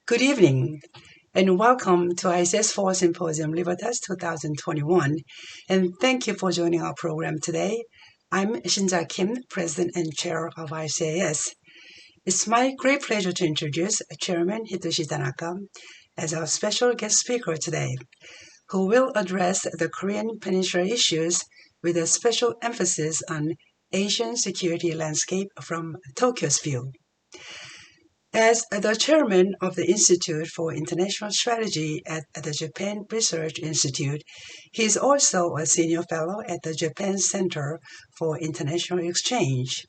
Good evening, and welcome to ICAS Fall Symposium Libertas 2021. And thank you for joining our program today. I'm Shinja Kim, President and Chair of ICAS. It's my great pleasure to introduce Chairman Hitoshi Tanaka as our special guest speaker today, who will address the Korean Peninsula issues with a special emphasis on Asian security landscape from Tokyo's view. As the chairman of the Institute for International Strategy at the Japan Research Institute, he is also a senior fellow at the Japan Center for International Exchange.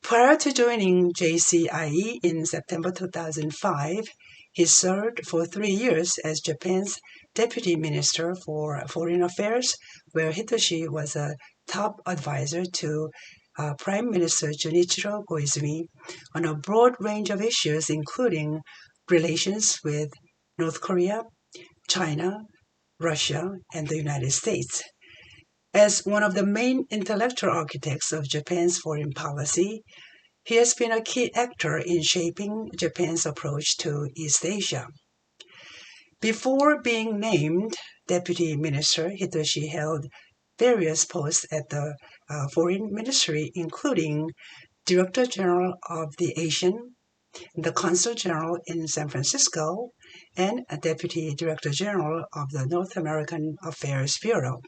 Prior to joining JCIE in September 2005, he served for 3 years as Japan's Deputy Minister for Foreign Affairs, where Hitoshi was a top advisor to Prime Minister Junichiro Koizumi on a broad range of issues, including relations with North Korea, China, Russia, and the United States. As one of the main intellectual architects of Japan's foreign policy, he has been a key actor in shaping Japan's approach to East Asia. Before being named Deputy Minister, Hitoshi held various posts at the Foreign Ministry, including Director General of the ASEAN, the Consul General in San Francisco, and a Deputy Director General of the North American Affairs Bureau.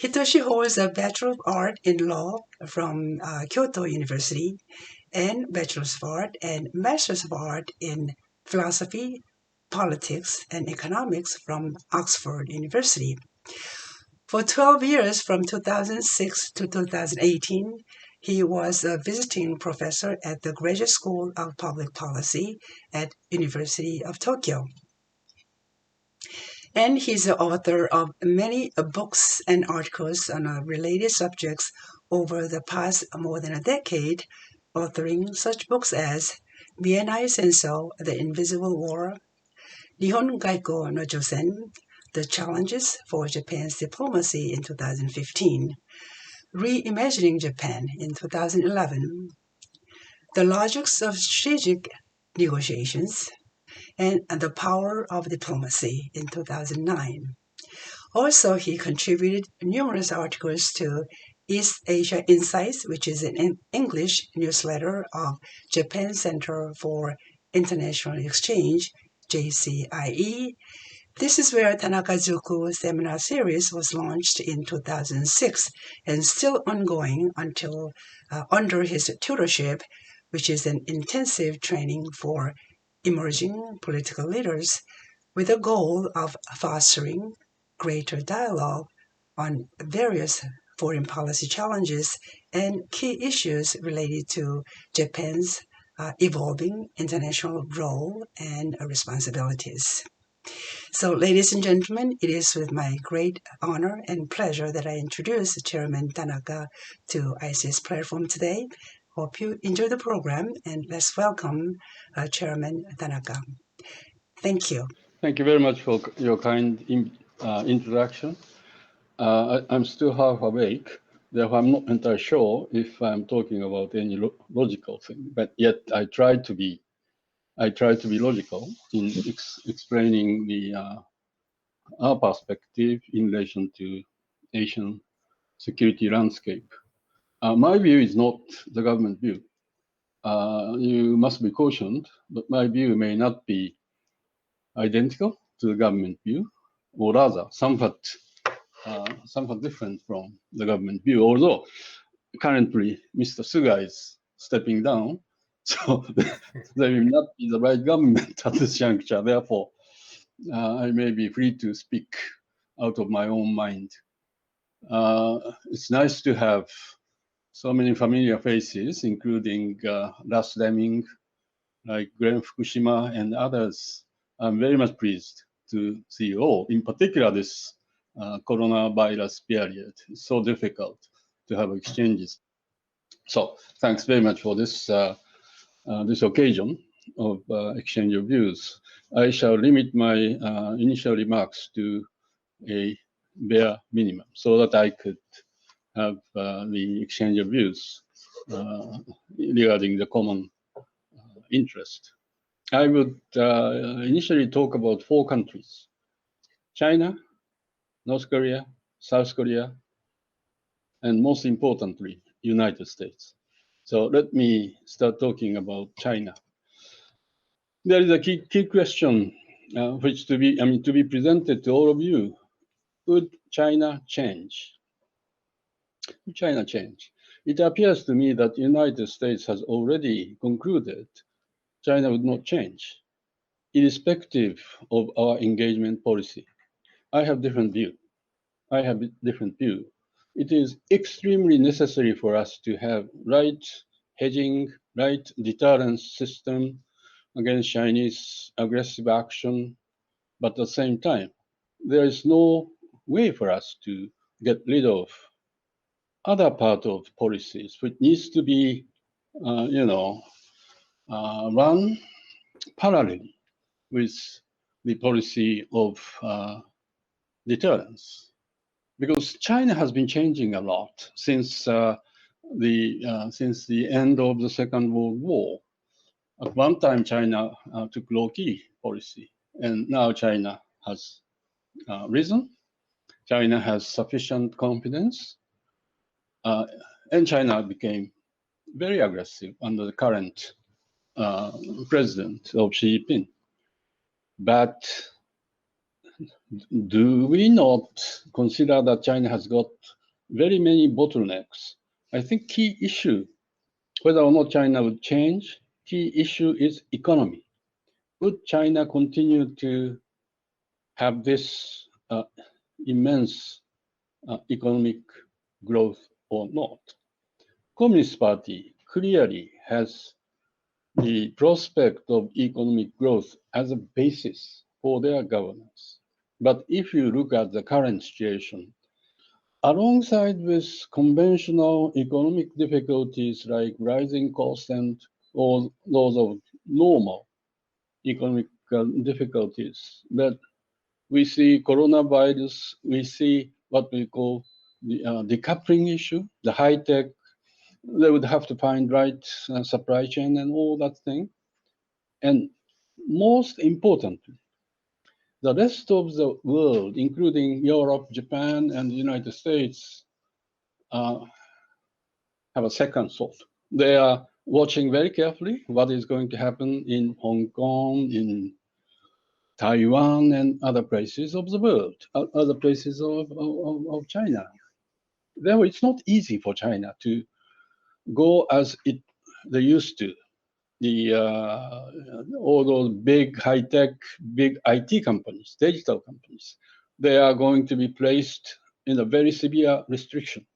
Hitoshi holds a Bachelor of Art in Law from Kyoto University and Bachelor's of Art and Master's of Art in Philosophy, Politics, and Economics from Oxford University. For 12 years, from 2006 to 2018, he was a visiting professor at the Graduate School of Public Policy at University of Tokyo. And he's the author of many books and articles on related subjects over the past more than a decade, authoring such books as Mienai Senso, The Invisible War, Nihon Gaiko no Josen, The Challenges for Japan's Diplomacy in 2015, Reimagining Japan in 2011, The Logics of Strategic Negotiations, and The Power of Diplomacy in 2009. Also, he contributed numerous articles to East Asia Insights, which is an English newsletter of Japan Center for International Exchange, JCIE. This is where Tanaka-Zuku seminar series was launched in 2006 and still ongoing until under his tutorship, which is an intensive training for emerging political leaders with the goal of fostering greater dialogue on various foreign policy challenges and key issues related to Japan's evolving international role and responsibilities. So, ladies and gentlemen, it is with my great honor and pleasure that I introduce Chairman Tanaka to ICAS platform today. Hope you enjoy the program, and let's welcome Chairman Tanaka. Thank you. Thank you very much for your kind introduction. I'm still half awake, therefore I'm not entirely sure if I'm talking about any logical thing, but yet I try to be logical in explaining our perspective in relation to Asian security landscape. My view is not the government view. You must be cautioned, but my view may not be identical to the government view, or rather somewhat different from the government view, although currently Mr. Suga is stepping down, so they will not be the right government at this juncture. Therefore, I may be free to speak out of my own mind. It's nice to have so many familiar faces, including Russ Lemming, like Glenn Fukushima and others. I'm very much pleased to see you all, in particular this coronavirus period. It's so difficult to have exchanges. So thanks very much for this this occasion of exchange of views. I shall limit my initial remarks to a bare minimum so that I could have the exchange of views regarding the common interest. I would initially talk about 4 countries: China, North Korea, South Korea, and most importantly, United States. So let me start talking about China. There is a key question which to be presented to all of you. Would China change? Would China change? It appears to me that the United States has already concluded China would not change, irrespective of our engagement policy. I have different view. I have a different view. It is extremely necessary for us to have right hedging, right deterrence system against Chinese aggressive action, but at the same time, there is no way for us to get rid of other part of policies which needs to be, run parallelly with the policy of deterrence. Because China has been changing a lot since the end of the Second World War. At one time, China took low-key policy, and now China has risen. China has sufficient confidence, and China became very aggressive under the current president of Xi Jinping. But do we not consider that China has got very many bottlenecks? I think key issue, whether or not China would change, key issue is economy. Would China continue to have this immense economic growth or not? Communist Party clearly has the prospect of economic growth as a basis for their governance. But if you look at the current situation, alongside with conventional economic difficulties like rising costs and all those of normal economic difficulties, that we see coronavirus, we see what we call the decoupling issue, the high tech, they would have to find right supply chain and all that thing. And most importantly, the rest of the world, including Europe, Japan, and the United States, have a second thought. They are watching very carefully what is going to happen in Hong Kong, in Taiwan, and other places of the world, other places of China. Therefore, it's not easy for China to go as they used to. All those big high-tech, big IT companies, digital companies, they are going to be placed in a very severe restriction.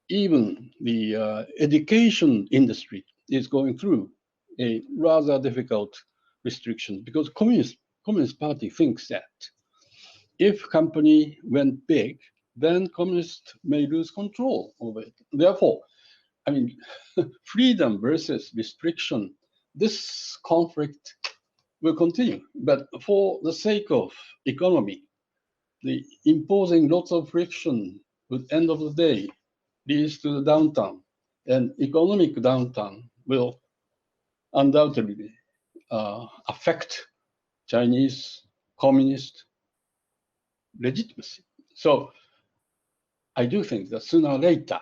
Even the education industry is going through a rather difficult restriction because Communist Party thinks that if company went big, then communists may lose control over it. Therefore, I mean, freedom versus restriction, this conflict will continue. But for the sake of economy, the imposing lots of friction at the end of the day leads to the downturn. And economic downturn will undoubtedly affect Chinese communist legitimacy. So I do think that sooner or later,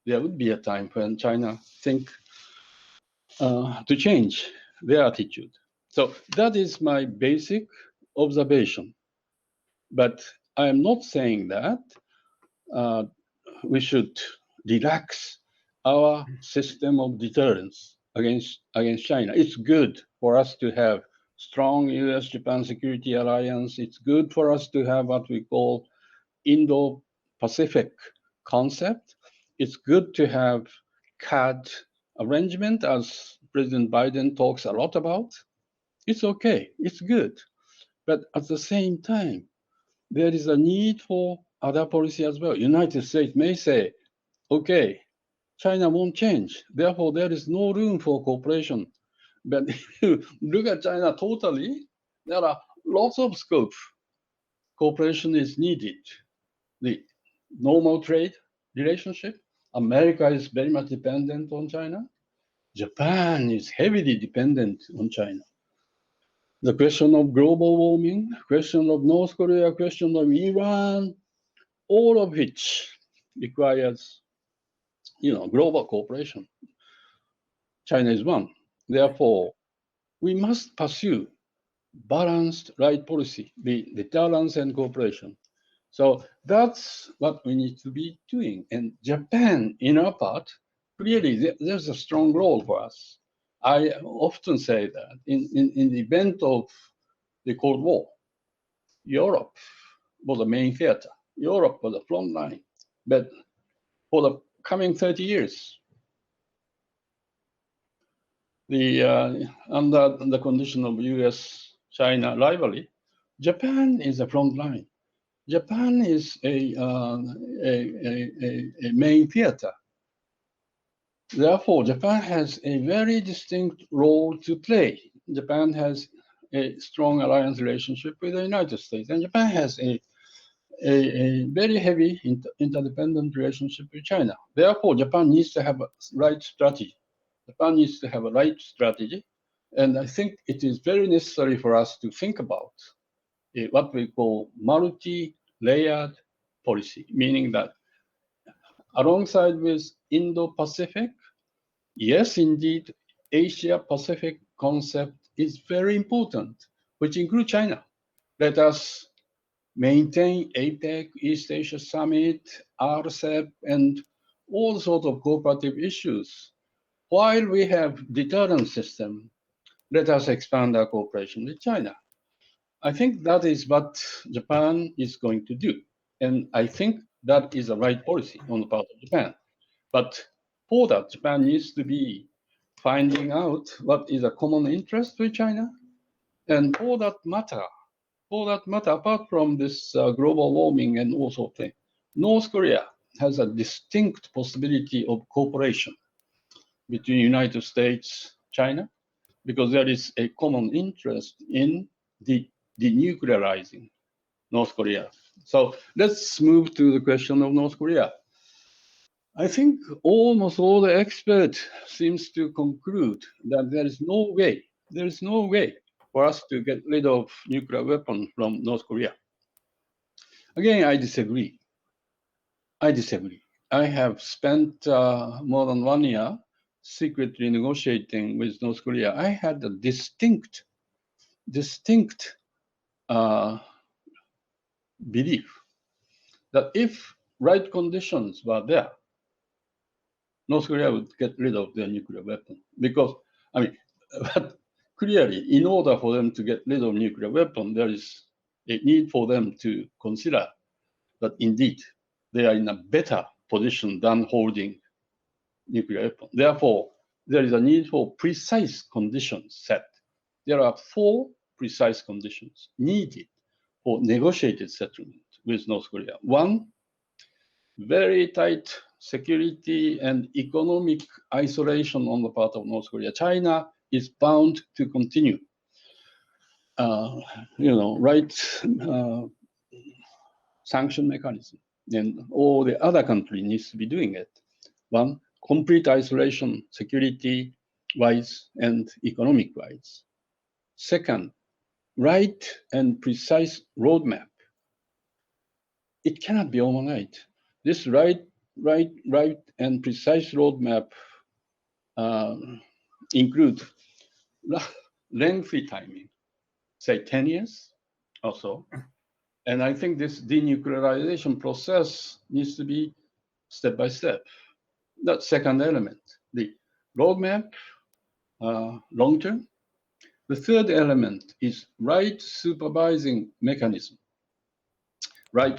there would be a time when China think to change their attitude. So that is my basic observation. But I am not saying that we should relax our system of deterrence against China. It's good for us to have strong U.S.-Japan security alliance. It's good for us to have what we call Indo-Pacific concept. It's good to have CAD arrangement, as President Biden talks a lot about. It's okay. It's good. But at the same time, there is a need for other policy as well. United States may say, okay, China won't change. Therefore, there is no room for cooperation. But if you look at China totally, there are lots of scope. Cooperation is needed. The normal trade relationship, America is very much dependent on China. Japan is heavily dependent on China. The question of global warming, question of North Korea, question of Iran, all of which requires, global cooperation. China is one. Therefore, we must pursue balanced right policy, the deterrence and cooperation. So that's what we need to be doing. And Japan, in our part, clearly there's a strong role for us. I often say that in the event of the Cold War, Europe was the main theater. Europe was the front line. But for the coming 30 years, under the condition of US-China rivalry, Japan is the front line. Japan is a main theater. Therefore, Japan has a very distinct role to play. Japan has a strong alliance relationship with the United States, and Japan has a very heavy interdependent relationship with China. Therefore, Japan needs to have a right strategy. Japan needs to have a right strategy, and I think it is very necessary for us to think about what we call multi-layered policy, meaning that alongside with Indo-Pacific, yes, indeed, Asia-Pacific concept is very important, which includes China. Let us maintain APEC, East Asia Summit, RCEP, and all sorts of cooperative issues. While we have deterrence system, let us expand our cooperation with China. I think that is what Japan is going to do. And I think that is the right policy on the part of Japan. But for that, Japan needs to be finding out what is a common interest with China. And for that matter, apart from this global warming and all sorts of things, North Korea has a distinct possibility of cooperation between United States, China, because there is a common interest in denuclearizing North Korea. So let's move to the question of North Korea. I think almost all the experts seems to conclude that there is no way for us to get rid of nuclear weapons from North Korea. Again, I disagree. I have spent more than 1 year secretly negotiating with North Korea. I had a distinct belief that if right conditions were there, North Korea would get rid of their nuclear weapon. Because, but clearly, in order for them to get rid of nuclear weapon, there is a need for them to consider that indeed they are in a better position than holding nuclear weapon. Therefore, there is a need for precise conditions set. There are 4 precise conditions needed for negotiated settlement with North Korea. 1, very tight security and economic isolation on the part of North Korea. China is bound to continue, sanction mechanism. And all the other countries needs to be doing it. 1, complete isolation, security-wise and economic-wise. 2nd, right and precise roadmap. It cannot be overnight. This right and precise roadmap include lengthy timing, say 10 years or so. And I think this denuclearization process needs to be step by step. That's second element. The roadmap, long term. The third element is right supervising mechanism. I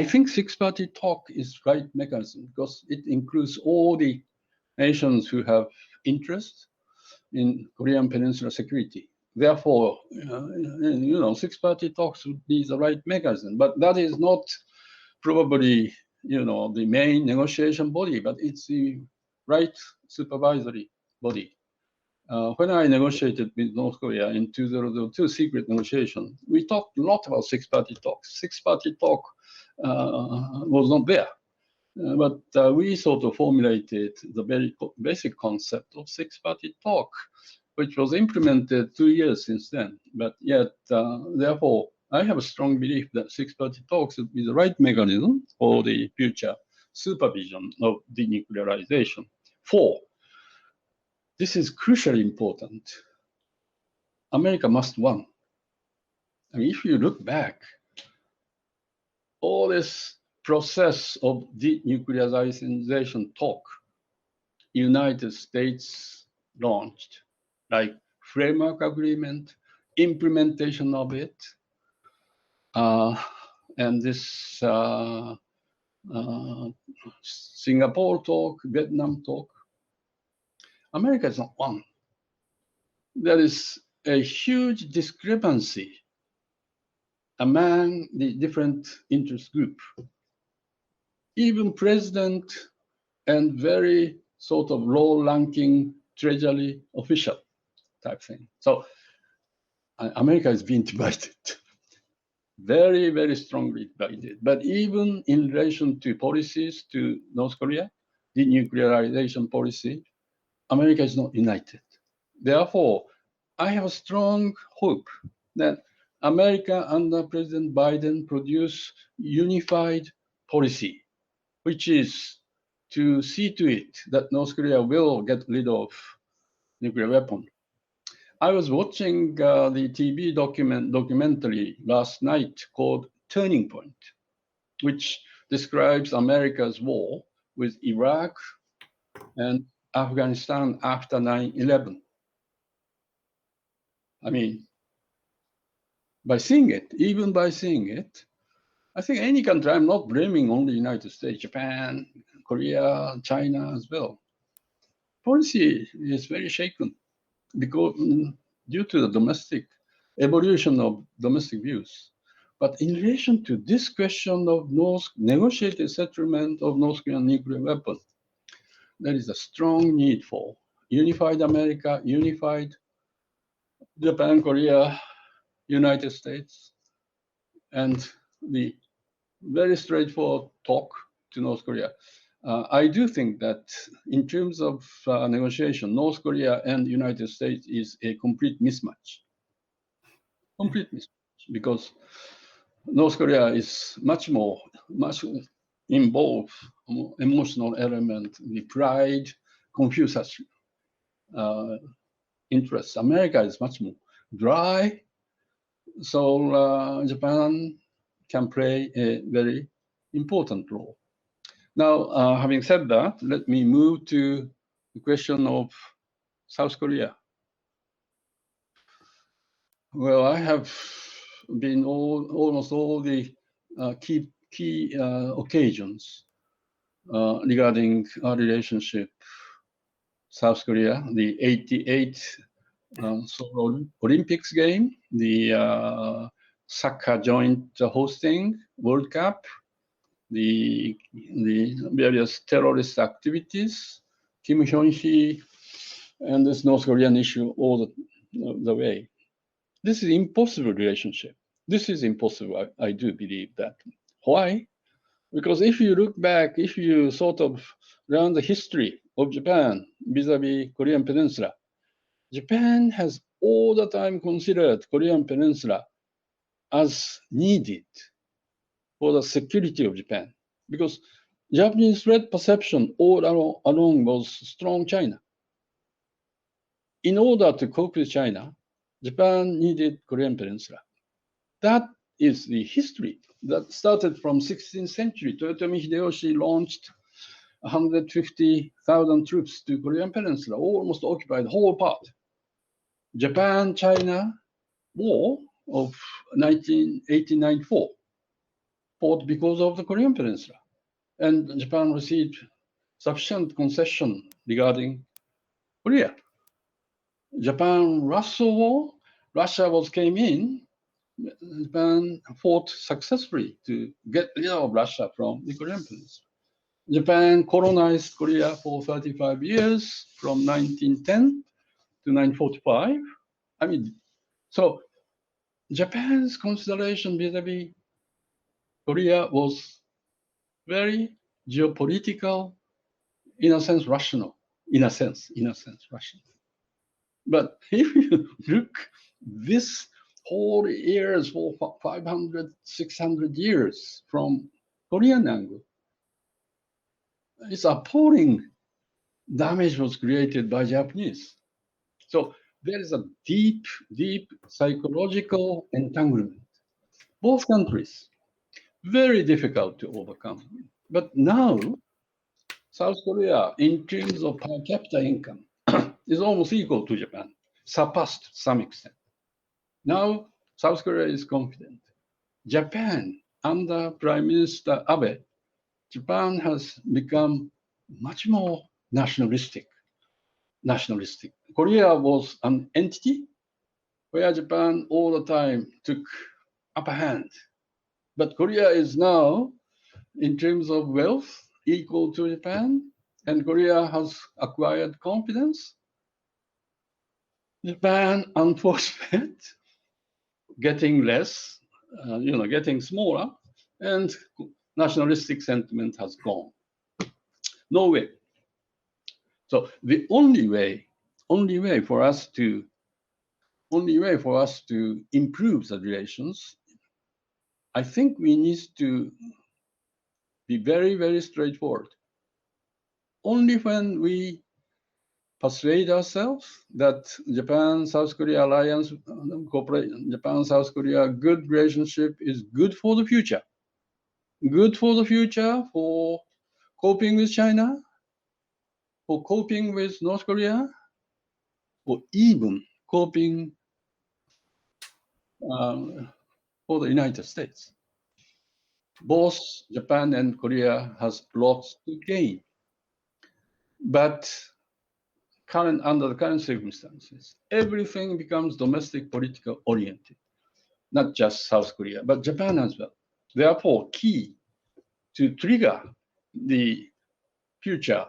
think 6-party talk is right mechanism because it includes all the nations who have interest in Korean Peninsula security. Therefore, 6-party talks would be the right mechanism, but that is not probably, the main negotiation body, but it's the right supervisory body. When I negotiated with North Korea in 2002 secret negotiation, we talked a lot about 6-party talks. 6-party talk was not there. But we sort of formulated the very basic concept of six-party talk, which was implemented 2 years since then. But yet, therefore, I have a strong belief that six-party talks would be the right mechanism for the future supervision of denuclearization. Four, this is crucially important. America must win. I mean, if you look back, all this process of denuclearization talk, United States launched, like framework agreement, implementation of it, and this Singapore talk, Vietnam talk. America is not one. There is a huge discrepancy among the different interest group. Even president and very sort of low-ranking treasury official type thing. So America is being divided, very, very strongly divided. But even in relation to policies to North Korea, denuclearization policy, America is not united. Therefore, I have a strong hope that America under President Biden produce unified policy, which is to see to it that North Korea will get rid of nuclear weapon. I was watching the TV documentary last night called Turning Point, which describes America's war with Iraq and Afghanistan after 9/11. I mean, even by seeing it, I think any country, I'm not blaming only the United States, Japan, Korea, China as well. Policy is very shaken because due to the domestic evolution of domestic views. But in relation to this question of negotiated settlement of North Korean nuclear weapons, there is a strong need for unified America, unified Japan, Korea, United States, and the very straightforward talk to North Korea. I do think that in terms of negotiation, North Korea and United States is a complete mismatch. Complete mismatch, because North Korea is much involved emotional element, the pride, Confucius interests. America is much more dry. So Japan can play a very important role. Now, having said that, let me move to the question of South Korea. Well, I have been almost all the key occasions regarding our relationship. South Korea, the '88 Seoul Olympics game, the soccer joint hosting World Cup, the various terrorist activities, Kim Hyun-hee, and this North Korean issue all the way. This is impossible relationship. This is impossible. I do believe that. Why? Because if you look back, if you sort of learn the history of Japan vis-a-vis Korean Peninsula, Japan has all the time considered Korean Peninsula as needed for the security of Japan, because Japanese threat perception all along was strong China. In order to cope with China, Japan needed Korean Peninsula. That is the history that started from 16th century. Toyotomi Hideyoshi launched 150,000 troops to Korean Peninsula, almost occupied the whole part. Japan-China war of 1894 fought because of the Korean Peninsula. And Japan received sufficient concession regarding Korea. Japan-Russia war, Russia came in, Japan fought successfully to get rid of Russia from the Korean Peninsula. Japan colonized Korea for 35 years, from 1910 to 1945. I mean, so Japan's consideration vis-a-vis Korea was very geopolitical, in a sense, rational. In a sense, rational. But if you look this whole years for 500, 600 years from Korean angle, it's appalling damage was created by Japanese. So there is a deep, deep psychological entanglement. Both countries, very difficult to overcome. But now, South Korea, in terms of per capita income, is almost equal to Japan, surpassed to some extent. Now, South Korea is confident. Japan, under Prime Minister Abe, Japan has become much more nationalistic. Korea was an entity where Japan all the time took upper hand. But Korea is now, in terms of wealth, equal to Japan, and Korea has acquired confidence. Japan, unfortunate, getting less, getting smaller, and nationalistic sentiment has gone. No way. So the only way for us to improve the relations, I think we need to be very, very straightforward. Only when we persuade ourselves that Japan-South Korea alliance, Japan-South Korea good relationship is good for the future. Good for the future, for coping with China, for coping with North Korea, or even coping for the United States. Both Japan and Korea has lots to gain. But under the current circumstances, everything becomes domestic political oriented, not just South Korea, but Japan as well. Therefore, key to trigger the future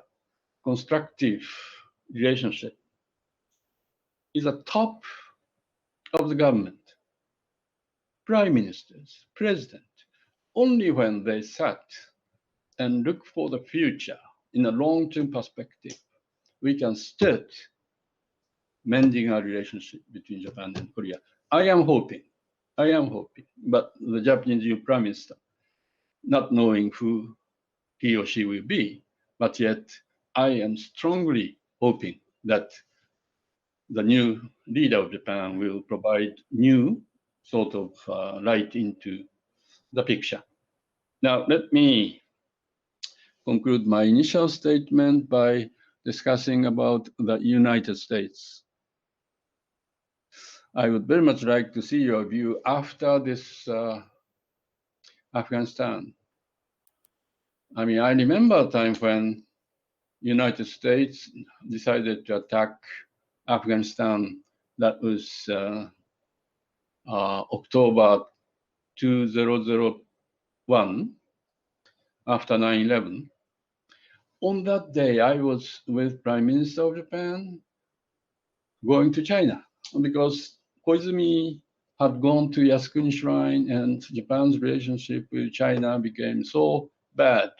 constructive relationship is a top of the government, prime ministers, president. Only when they sat and look for the future in a long-term perspective, we can start mending our relationship between Japan and Korea. I am hoping, but the Japanese new prime minister, not knowing who he or she will be, but yet I am strongly hoping that the new leader of Japan will provide new sort of light into the picture. Now, let me conclude my initial statement by discussing about the United States. I would very much like to see your view after this Afghanistan. I mean, I remember a time when United States decided to attack Afghanistan. That was October 2001, after 9/11. On that day, I was with Prime Minister of Japan going to China because Koizumi had gone to Yasukuni Shrine and Japan's relationship with China became so bad.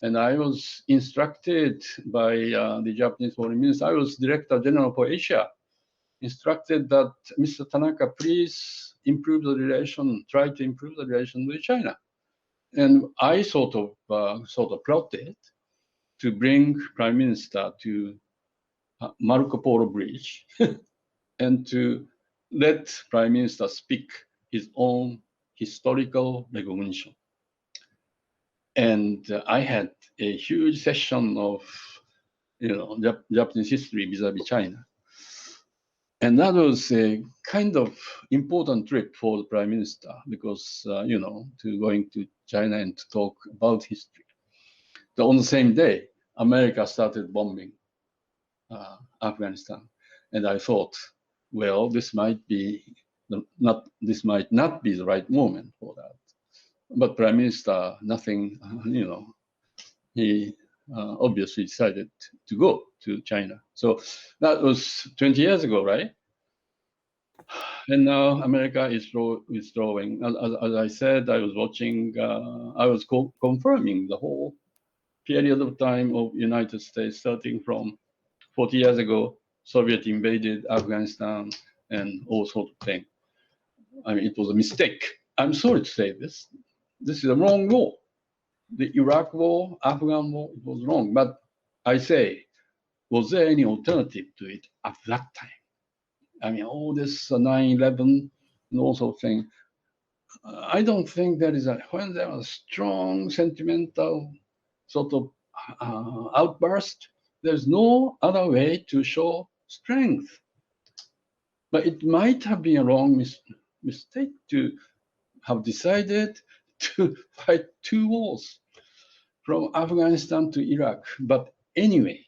And I was instructed by the Japanese Foreign Minister, I was Director General for Asia, instructed that Mr. Tanaka, please try to improve the relation with China. And I sort of plotted to bring Prime Minister to Marco Polo Bridge and to let Prime Minister speak his own historical recognition. And I had a huge session of, Japanese history vis-a-vis China. And that was a kind of important trip for the Prime Minister because, to going to China and to talk about history. So on the same day, America started bombing Afghanistan. And I thought, well, this might not be the right moment for that. But Prime Minister, nothing, he obviously decided to go to China. So that was 20 years ago, right? And now America is withdrawing. As I said, I was watching, I was confirming the whole period of time of United States, starting from 40 years ago, Soviet invaded Afghanistan and all sorts of things. I mean, it was a mistake. I'm sorry to say this. This is a wrong war. The Iraq war, Afghan war, it was wrong. But I say, was there any alternative to it at that time? I mean, all this 9/11 and all sorts of things. I don't think there is when there was strong sentimental sort of outburst, there's no other way to show strength. But it might have been a wrong mistake to have decided to fight two wars from Afghanistan to Iraq. But anyway,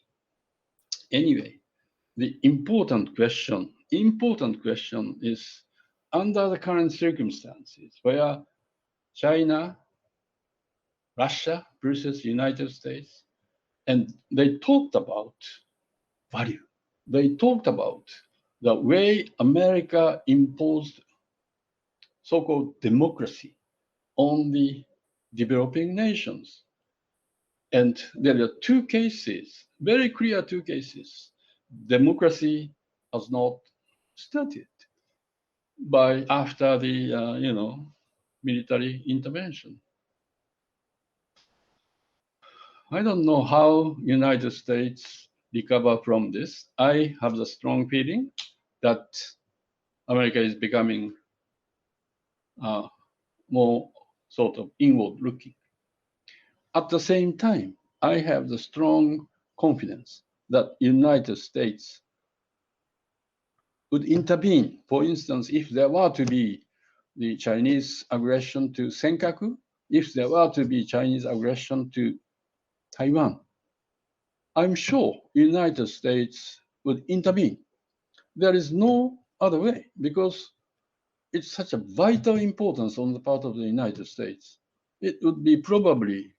the important question is under the current circumstances where China, Russia versus United States, and they talked about value. They talked about the way America imposed so-called democracy on the developing nations. And there are two cases, very clear two cases. Democracy has not started after the military intervention. I don't know how United States recover from this. I have the strong feeling that America is becoming more sort of inward looking. At the same time, I have the strong confidence that United States would intervene. For instance, if there were to be the Chinese aggression to Senkaku, if there were to be Chinese aggression to Taiwan, I'm sure United States would intervene. There is no other way because it's such a vital importance on the part of the United States. It would be probably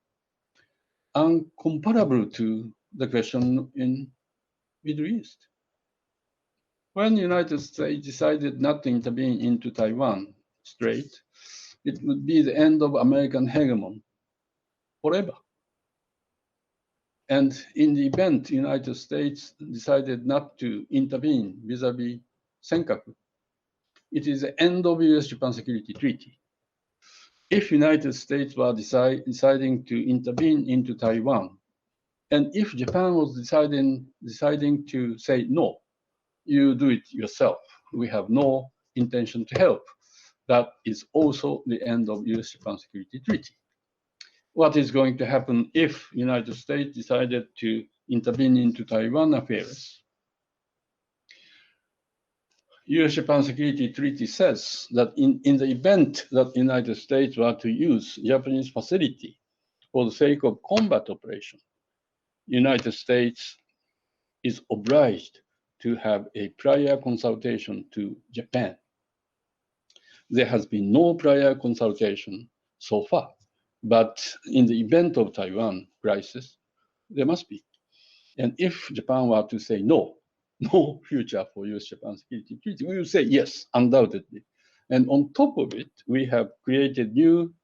uncomparable to the question in Middle East. When the United States decided not to intervene into Taiwan Strait, it would be the end of American hegemony forever. And in the event the United States decided not to intervene vis-a-vis Senkaku, it is the end of US-Japan Security Treaty. If United States were deciding to intervene into Taiwan, and if Japan was deciding to say, no, you do it yourself, we have no intention to help, that is also the end of US-Japan Security Treaty. What is going to happen if United States decided to intervene into Taiwan affairs? US-Japan Security Treaty says that in the event that the United States were to use Japanese facility for the sake of combat operation, United States is obliged to have a prior consultation to Japan. There has been no prior consultation so far, but in the event of Taiwan crisis, there must be. And if Japan were to say no future for US-Japan Security Treaty, we will say yes, undoubtedly. And on top of it, we have created new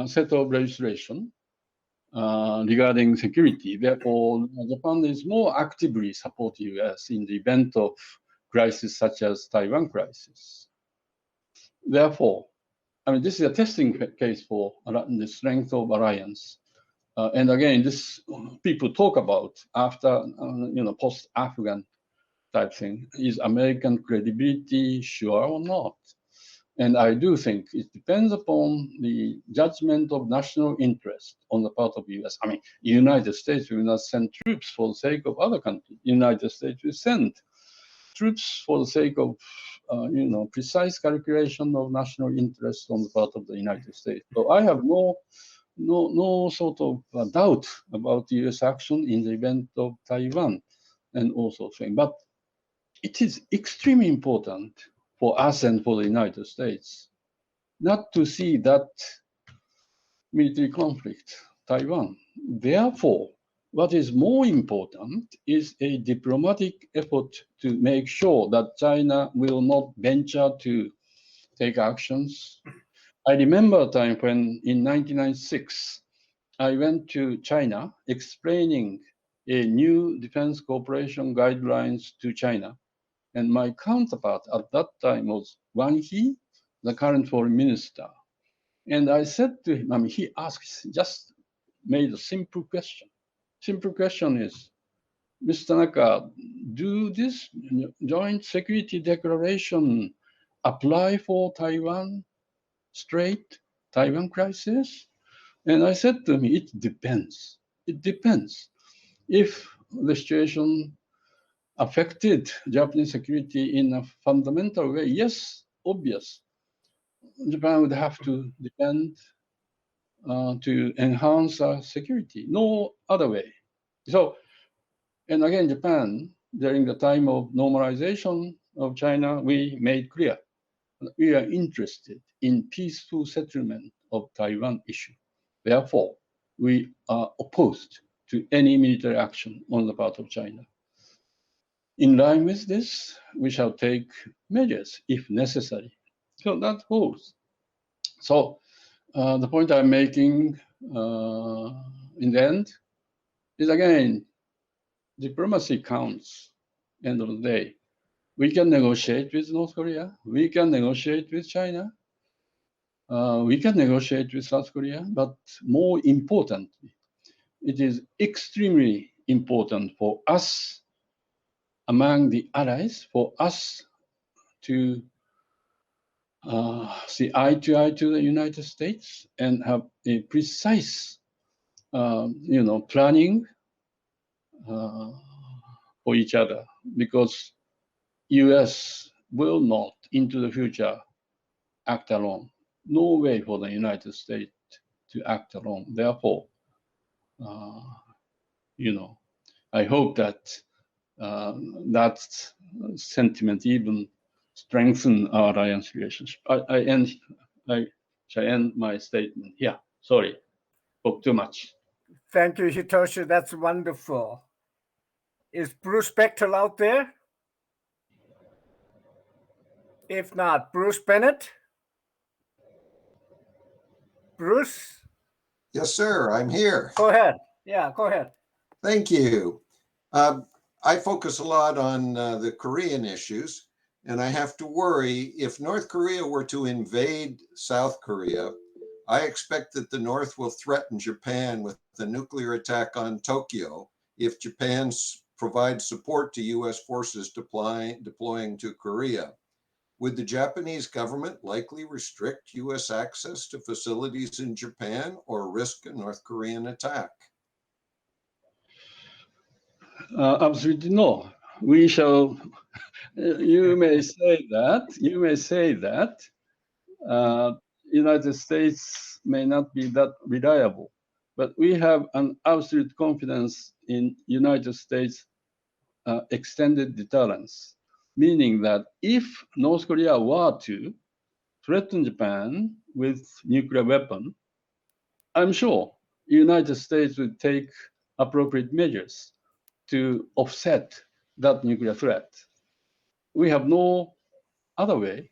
set of legislation regarding security. Therefore, Japan is more actively supporting US in the event of crisis such as Taiwan crisis. Therefore, I mean, this is a testing case for the strength of alliance. And again, this people talk about after, post-Afghan type thing. Is American credibility sure or not? And I do think it depends upon the judgment of national interest on the part of the US. I mean, the United States will not send troops for the sake of other countries. The United States will send troops for the sake of, precise calculation of national interest on the part of the United States. So I have no sort of doubt about the US action in the event of Taiwan and also thing. But it is extremely important for us and for the United States not to see that military conflict, Taiwan. Therefore, what is more important is a diplomatic effort to make sure that China will not venture to take actions. I remember a time when in 1996, I went to China explaining a new defense cooperation guidelines to China. And my counterpart at that time was Wang He, the current foreign minister. And I said to him, I mean, he asked, just made a simple question. Simple question is, Mr. Tanaka, do this joint security declaration apply for Taiwan Strait, Taiwan crisis? And I said to him, it depends. It depends. If the situation affected Japanese security in a fundamental way, yes, obvious. Japan would have to depend to enhance our security. No other way. So, and again, Japan, during the time of normalization of China, we made clear we are interested in peaceful settlement of Taiwan issue. Therefore, we are opposed to any military action on the part of China. In line with this, we shall take measures if necessary. So that holds. So the point I'm making in the end is again, diplomacy counts. End of the day, we can negotiate with North Korea. We can negotiate with China. We can negotiate with South Korea. But more importantly, it is extremely important for us among the allies, for us to see eye to eye to the United States and have a precise, planning for each other, because U.S. will not, into the future, act alone. No way for the United States to act alone. Therefore, I hope that that sentiment even strengthen our alliance relationship. I shall end my statement here. Sorry, spoke too much. Thank you, Hitoshi. That's wonderful. Is Bruce Bechtel out there? If not, Bruce Bennett? Bruce? Yes, sir. I'm here. Go ahead. Yeah, go ahead. Thank you. I focus a lot on the Korean issues, and I have to worry if North Korea were to invade South Korea, I expect that the North will threaten Japan with a nuclear attack on Tokyo if Japan provides support to U.S. forces deploying to Korea. Would the Japanese government likely restrict U.S. access to facilities in Japan or risk a North Korean attack? Absolutely no. We shall. You may say that. You may say that. United States may not be that reliable, but we have an absolute confidence in United States extended deterrence, meaning that if North Korea were to threaten Japan with nuclear weapon, I'm sure United States would take appropriate measures to offset that nuclear threat. We have no other way.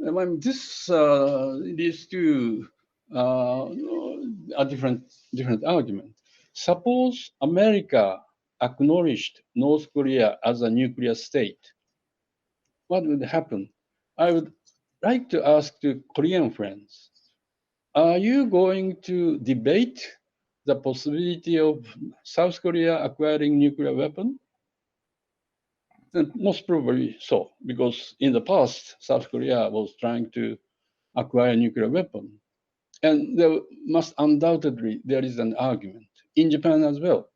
I mean, this leads to a different argument. Suppose America acknowledged North Korea as a nuclear state, what would happen? I would like to ask the Korean friends, are you going to debate the possibility of South Korea acquiring nuclear weapon? And most probably so, because in the past, South Korea was trying to acquire a nuclear weapon. And there must undoubtedly, there is an argument in Japan as well.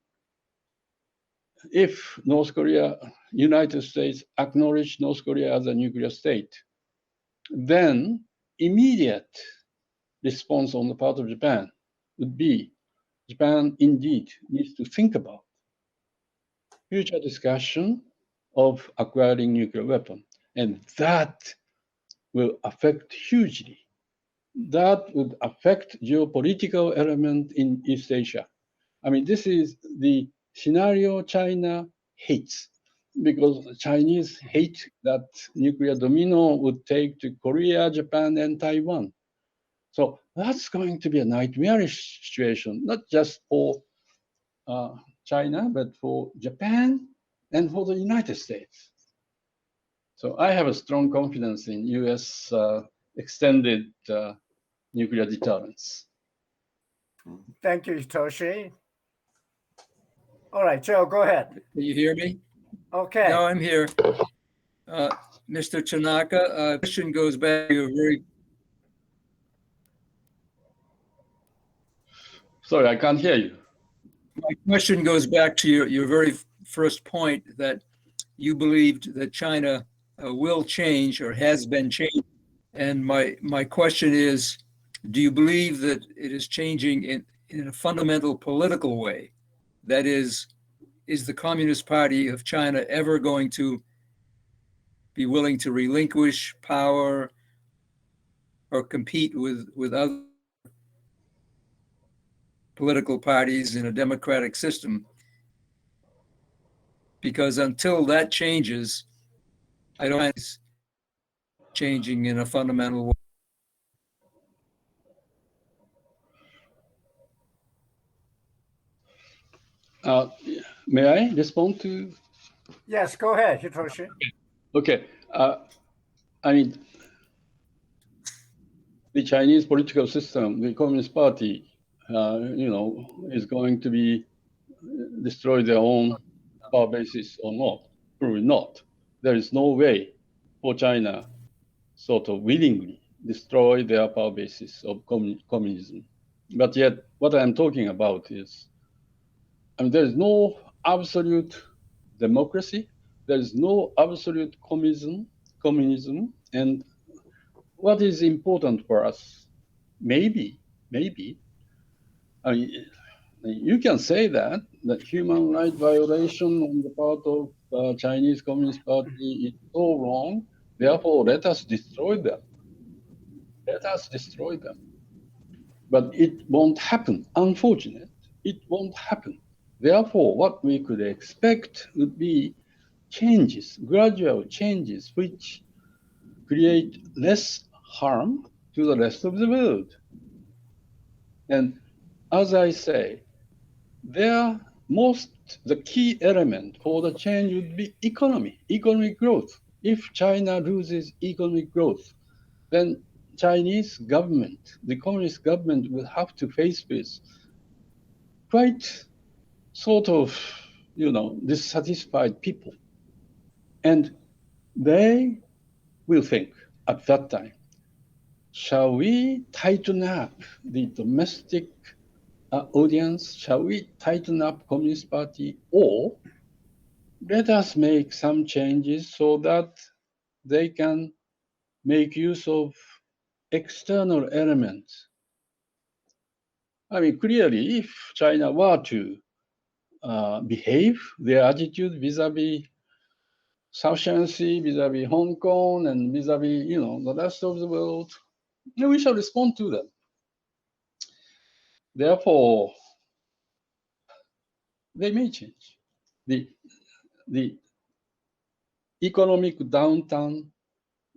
If North Korea, United States acknowledge North Korea as a nuclear state, then immediate response on the part of Japan would be, Japan indeed needs to think about future discussion of acquiring nuclear weapon. And that will affect hugely. That would affect geopolitical element in East Asia. I mean, this is the scenario China hates, because the Chinese hate that nuclear domino would take to Korea, Japan, and Taiwan. So that's going to be a nightmarish situation, not just for China, but for Japan and for the United States. So I have a strong confidence in U.S. Extended nuclear deterrence. Thank you, Hitoshi. All right, Joe, go ahead. Can you hear me? Okay. No, I'm here. Mr. Tanaka, question goes back to a very Sorry, I can't hear you. My question goes back to your very first point that you believed that China will change or has been changed. And my question is, do you believe that it is changing in a fundamental political way? That is the Communist Party of China ever going to be willing to relinquish power or compete with other political parties in a democratic system? Because until that changes, I don't think it's changing in a fundamental way. May I respond to? Yes, go ahead, Hitoshi. Okay. I mean, the Chinese political system, the Communist Party, is going to be destroy their own power basis or not? Probably not. There is no way for China sort of willingly destroy their power basis of communism. But yet, what I'm talking about is, there is no absolute democracy. There is no absolute communism. And what is important for us, maybe, you can say that human rights violation on the part of Chinese Communist Party is so wrong. Therefore, let us destroy them. But it won't happen. Unfortunate, it won't happen. Therefore, what we could expect would be changes, gradual changes, which create less harm to the rest of the world. And as I say, the key element for the change would be economic growth. If China loses economic growth, then Chinese government, the communist government, will have to face with quite sort of, dissatisfied people. And they will think at that time, shall we tighten up the domestic audience? Shall we tighten up Communist Party, or let us make some changes so that they can make use of external elements? Clearly, if China were to behave, their attitude vis-a-vis South China Sea, vis-a-vis Hong Kong, and vis-a-vis, the rest of the world, we shall respond to them. Therefore, they may change. The economic downturn,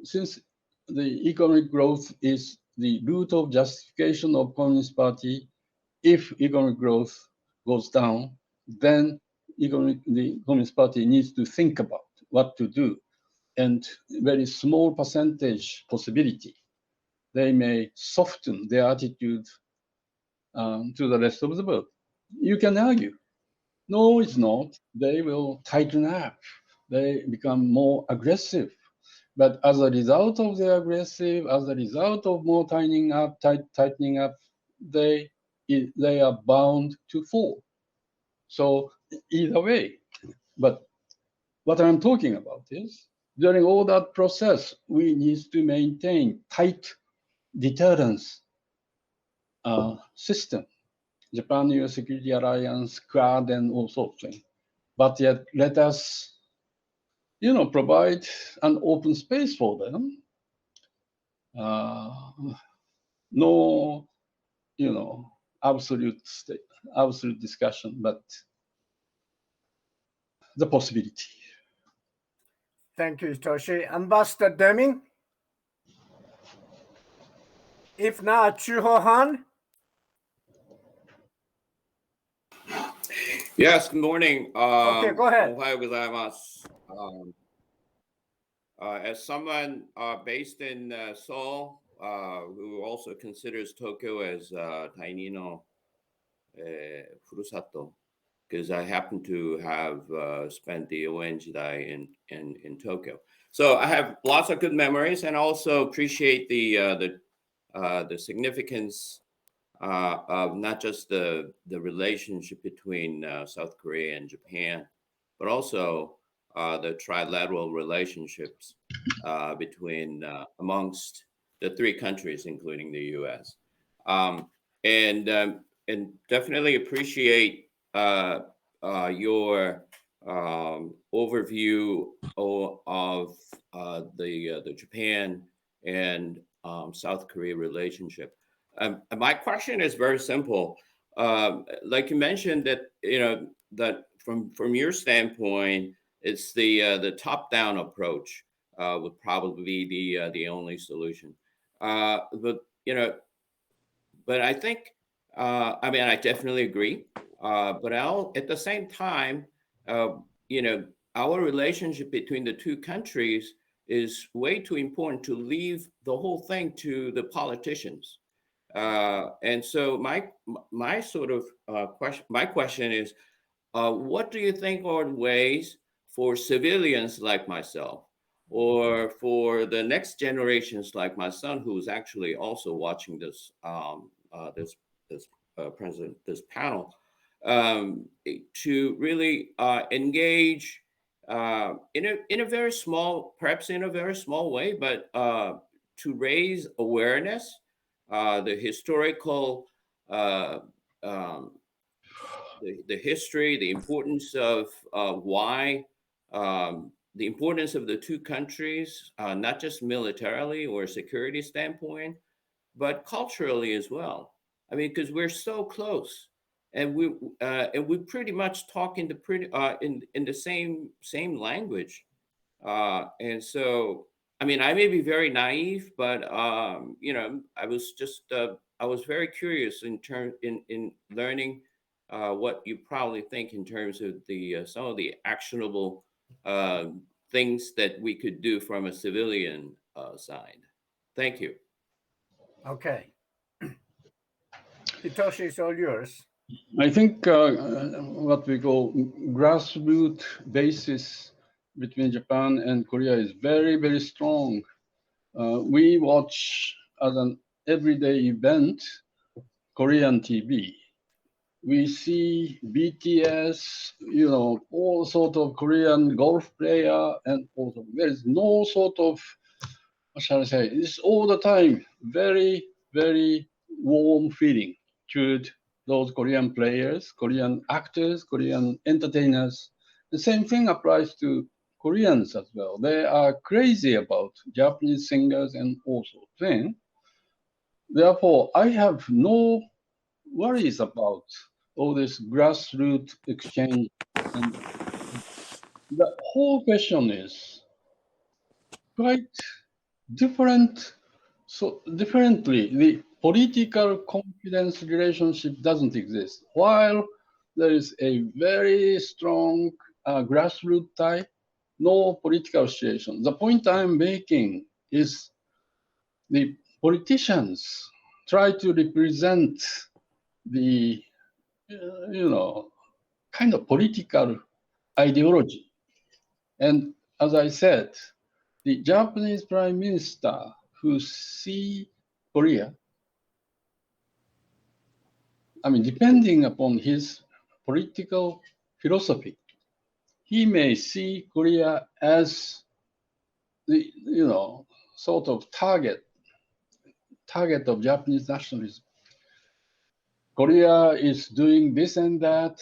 since the economic growth is the root of justification of Communist Party, if economic growth goes down, then the Communist Party needs to think about what to do. And very small percentage possibility, they may soften their attitude to the rest of the world. You can argue, no, it's not. They will tighten up. They become more aggressive. But as a result of their aggressive, as a result of more tightening up, they are bound to fall. So either way, but what I'm talking about is, during all that process, we need to maintain tight deterrence system. Japan-US Security Alliance, Quad, and all sorts of things. But yet, let us, provide an open space for them. No, absolute discussion, but the possibility. Thank you, Hitoshi. Ambassador Deming? If not, Chuho-han? Yes, good morning. Okay, go ahead. Ohayou gozaimasu. As someone based in Seoul, who also considers Tokyo as Taini no furusato, because I happen to have spent the ON Jidai in Tokyo. So I have lots of good memories, and also appreciate the significance of not just the relationship between South Korea and Japan, but also the trilateral relationships between amongst the three countries, including the U.S. And definitely appreciate your overview of the Japan and South Korea relationship. My question is very simple. Like you mentioned that that from your standpoint, it's the top-down approach would probably be the only solution. But I think I mean I definitely agree. But at the same time, our relationship between the two countries is way too important to leave the whole thing to the politicians. And so my sort of question is, what do you think are ways for civilians like myself, or for the next generations like my son, who's actually also watching this this panel, to really engage in a very small, perhaps in a very small way, but to raise awareness, the historical, the history, the importance of why, the importance of the two countries, not just militarily or security standpoint, but culturally as well. I mean, because we're so close, and we pretty much talk in the same language. And so, I mean, I may be very naive, but I was very curious in learning what you probably think in terms of the some of the actionable things that we could do from a civilian side. Thank you. Okay. Hitoshi, it's all yours. I think what we call grassroots basis between Japan and Korea is very, very strong. We watch as an everyday event Korean TV. We see BTS, all sort of Korean golf player, and also there is no sort of, what shall I say, it's all the time very, very warm feeling toward those Korean players, Korean actors, Korean entertainers. The same thing applies to Koreans as well. They are crazy about Japanese singers and also things. Therefore, I have no worries about all this grassroots exchange. And the whole question is quite different. So differently, the political confidence relationship doesn't exist, while there is a very strong grassroots tie, no political situation. The point I'm making is the politicians try to represent the, kind of political ideology. And as I said, the Japanese Prime Minister who see Korea, I mean, depending upon his political philosophy, he may see Korea as the, sort of target of Japanese nationalism. Korea is doing this and that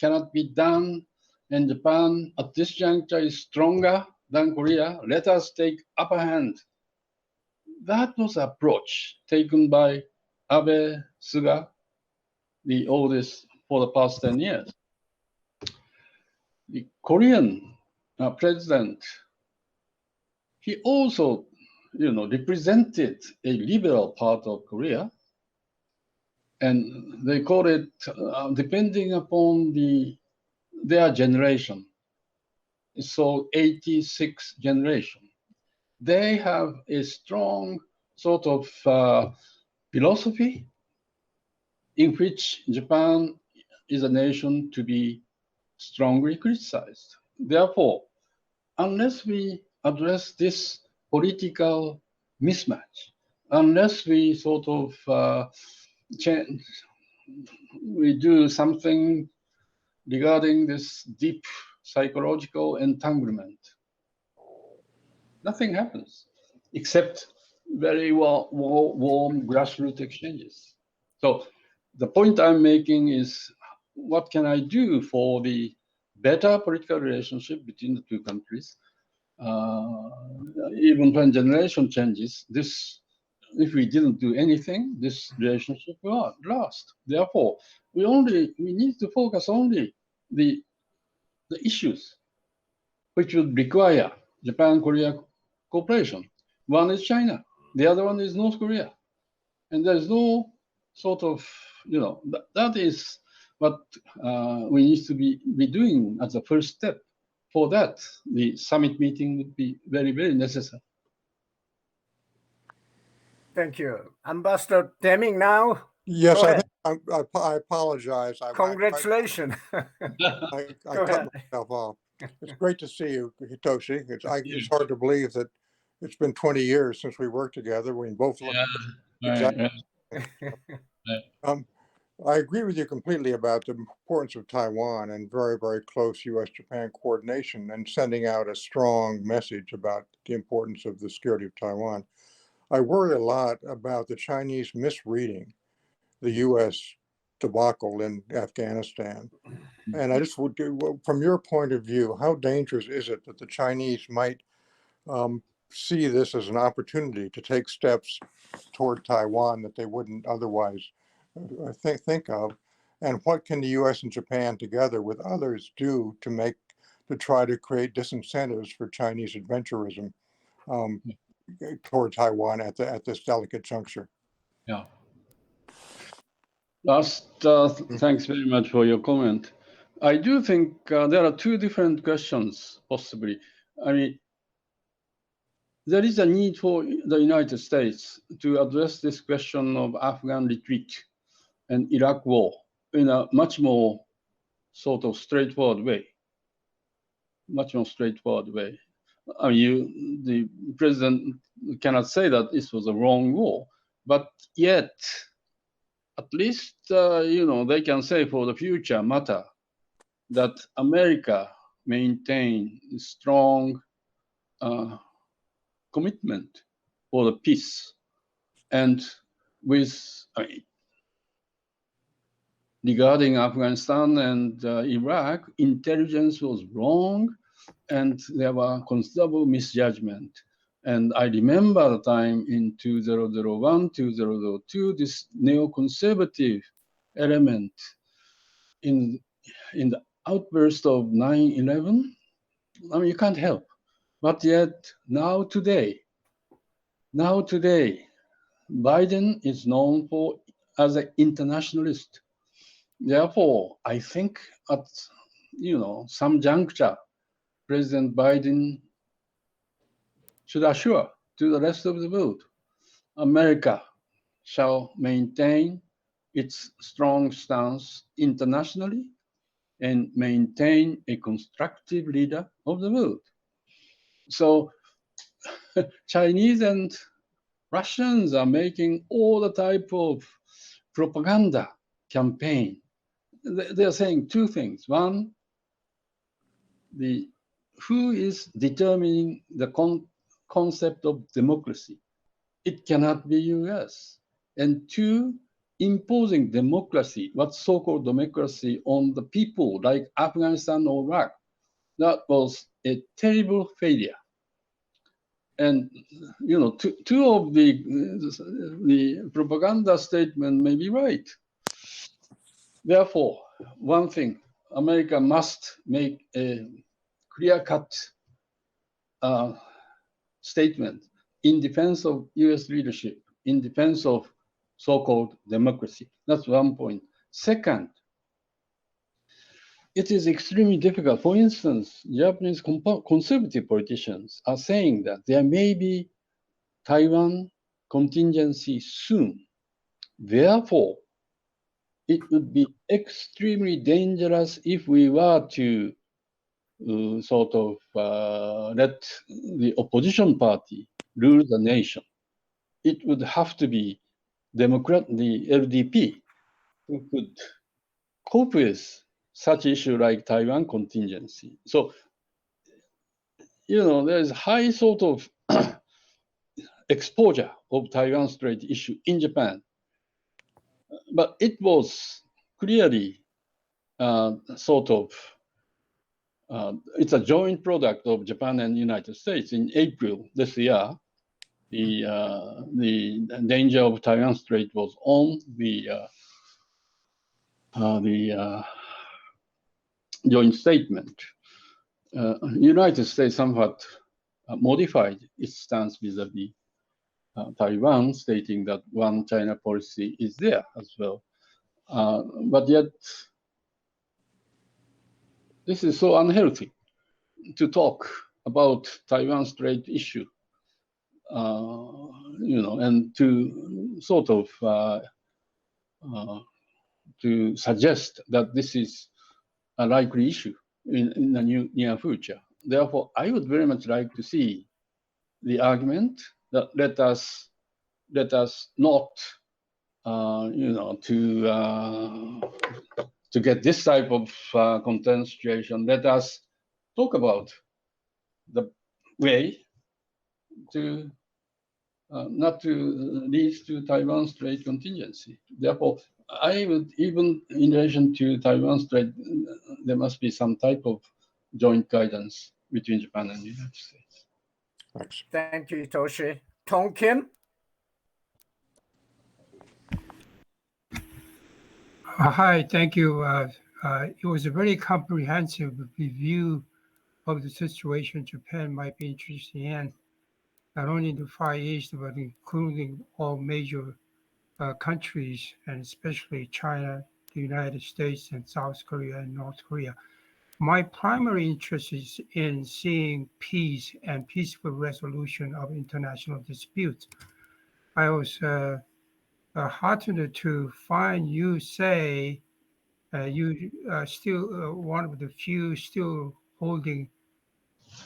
cannot be done, and Japan at this juncture is stronger than Korea. Let us take upper hand. That was approach taken by Abe, Suga, the oldest for the past 10 years. The Korean president, he also represented a liberal part of Korea, and they call it, depending upon their generation, so 86 generation, they have a strong sort of philosophy in which Japan is a nation to be strongly criticized. Therefore, unless we address this political mismatch, unless we sort of we do something regarding this deep psychological entanglement, nothing happens except very warm grassroots exchanges. So the point I'm making is, what can I do for the better political relationship between the two countries? Even when generation changes, if we didn't do anything, this relationship will last. Therefore, we need to focus only the issues which would require Japan-Korea cooperation. One is China, the other one is North Korea. And there's no sort of, that is what we need to be doing as a first step. For that, the summit meeting would be very, very necessary. Thank you. Ambassador Deming now. Yes, Go I ahead. think I apologize. Congratulations. I Go cut ahead. myself off. It's great to see you, Hitoshi. It's hard to believe that it's been 20 years since we worked together. We both look exactly. I agree with you completely about the importance of Taiwan and very, very close U.S.-Japan coordination and sending out a strong message about the importance of the security of Taiwan. I worry a lot about the Chinese misreading the U.S. debacle in Afghanistan. And I just would do, from your point of view, how dangerous is it that the Chinese might see this as an opportunity to take steps toward Taiwan that they wouldn't otherwise think of? And what can the U.S. and Japan together with others do to try to create disincentives for Chinese adventurism toward Taiwan at this delicate juncture? Yeah. Thanks very much for your comment. I do think there are two different questions, possibly. I mean, there is a need for the United States to address this question of Afghan retreat and Iraq war in a much more sort of straightforward way. Much more straightforward way. I mean, the president cannot say that this was a wrong war, but yet, at least, they can say for the future matter that America maintain strong commitment for the peace. And regarding Afghanistan and Iraq, intelligence was wrong and there were considerable misjudgment. And I remember the time in 2001, 2002, this neoconservative element in the outburst of 9/11. I mean, you can't help. But yet, now today, Biden is known as an internationalist. Therefore, I think at some juncture, President Biden should assure to the rest of the world, America shall maintain its strong stance internationally and maintain a constructive leader of the world. So Chinese and Russians are making all the type of propaganda campaign. They're saying two things. One, who is determining the concept of democracy? It cannot be US. And two, imposing democracy, what so-called democracy, on the people like Afghanistan or Iraq. That was a terrible failure. And two of the propaganda statement may be right. Therefore, one thing, America must make a clear-cut statement in defense of US leadership, in defense of so-called democracy. That's one point. Second, it is extremely difficult. For instance, Japanese conservative politicians are saying that there may be Taiwan contingency soon. Therefore, it would be extremely dangerous if we were to let the opposition party rule the nation. It would have to be the LDP, who could cope with such issue like Taiwan contingency. So, there is high sort of exposure of Taiwan Strait issue in Japan. But it was clearly it's a joint product of Japan and United States. In April this year, the danger of Taiwan Strait was on the joint statement. United States somewhat modified its stance vis-a-vis Taiwan, stating that one China policy is there as well. But yet, this is so unhealthy to talk about Taiwan Strait issue, and to to suggest that this is a likely issue in the near future. Therefore, I would very much like to see the argument that let us not, to get this type of content situation. Let us talk about the way to not to lead to Taiwan Strait contingency. Therefore, I would, even in relation to Taiwan Strait, there must be some type of joint guidance between Japan and the United States. Thanks. Thank you, Hitoshi. Tong Kim? Hi, thank you. It was a very comprehensive review of the situation Japan might be interested in, not only in the Far East, but including all major countries, and especially China, the United States, and South Korea and North Korea. My primary interest is in seeing peace and peaceful resolution of international disputes. I was heartened to find you say you are still one of the few still holding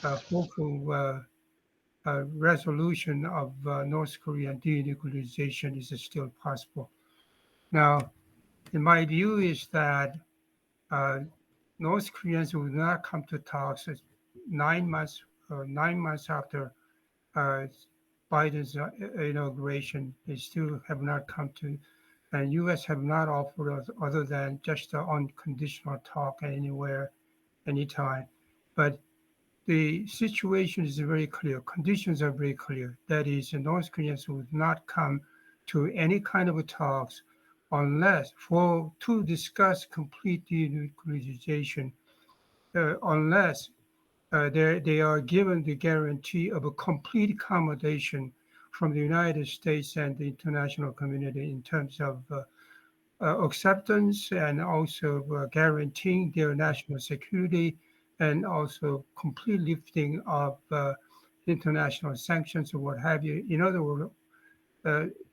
hopeful resolution of North Korean denuclearization is still possible. Now, in my view is that North Koreans will not come to talks 9 months after Biden's inauguration. They still have not come to, and U.S. have not offered us other than just unconditional talk anywhere, anytime. But the situation is very clear. Conditions are very clear. That is, the North Koreans would not come to any kind of talks unless to discuss complete denuclearization, unless they are given the guarantee of a complete accommodation from the United States and the international community in terms of acceptance and also guaranteeing their national security, and also complete lifting of international sanctions or what have you. In other words,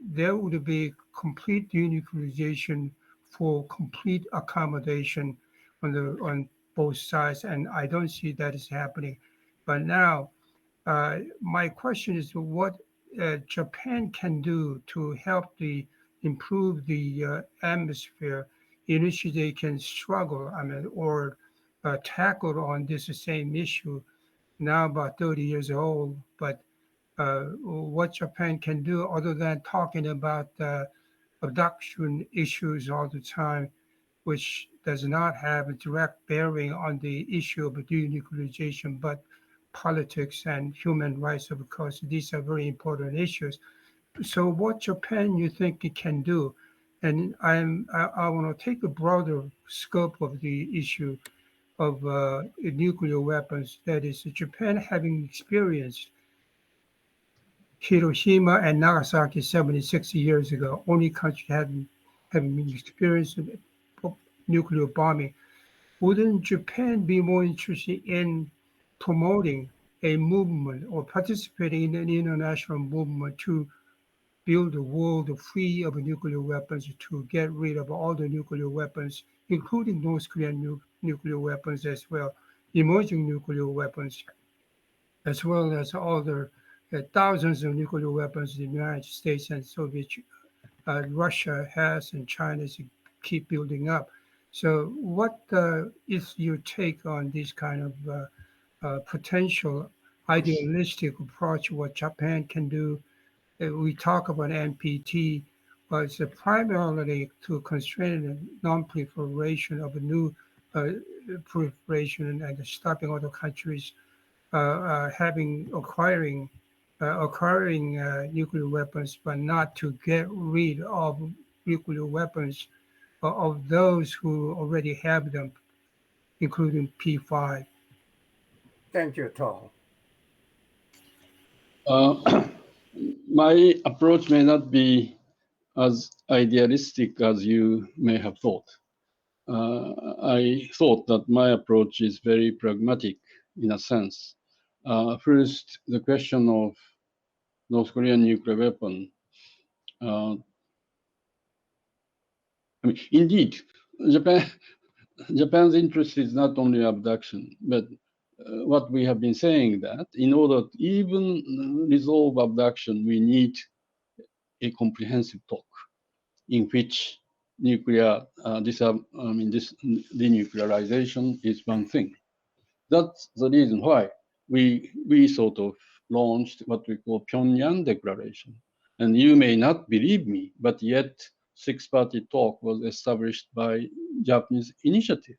there would be complete denuclearization for complete accommodation on both sides, and I don't see that is happening. But now, my question is what Japan can do to help improve the atmosphere in which they can struggle, or tackle on this same issue, now about 30 years old, but what Japan can do other than talking about abduction issues all the time, which does not have a direct bearing on the issue of denuclearization, but politics and human rights, of course. These are very important issues. So what Japan you think it can do? And I want to take a broader scope of the issue of nuclear weapons. That is, Japan having experienced Hiroshima and Nagasaki 60 years ago. Only country having been experienced nuclear bombing. Wouldn't Japan be more interested in promoting a movement or participating in an international movement to build a world free of nuclear weapons, to get rid of all the nuclear weapons, including North Korean nuclear weapons as well, emerging nuclear weapons, as well as other thousands of nuclear weapons the United States and Soviet Russia has and China keep building up. So what is your take on this kind of potential idealistic approach, what Japan can do? We talk about NPT, but it's primarily to constrain the non-proliferation of a new proliferation and stopping other countries acquiring nuclear weapons, but not to get rid of nuclear weapons of those who already have them, including P5. Thank you, Tom. My approach may not be as idealistic as you may have thought. I thought that my approach is very pragmatic in a sense. First, the question of North Korean nuclear weapon. Indeed, Japan's interest is not only abduction, but what we have been saying that in order to even resolve abduction, we need a comprehensive talk in which nuclear this denuclearization is one thing. That's the reason why we sort of launched what we call Pyongyang Declaration. And you may not believe me, but yet six-party talk was established by Japanese initiative,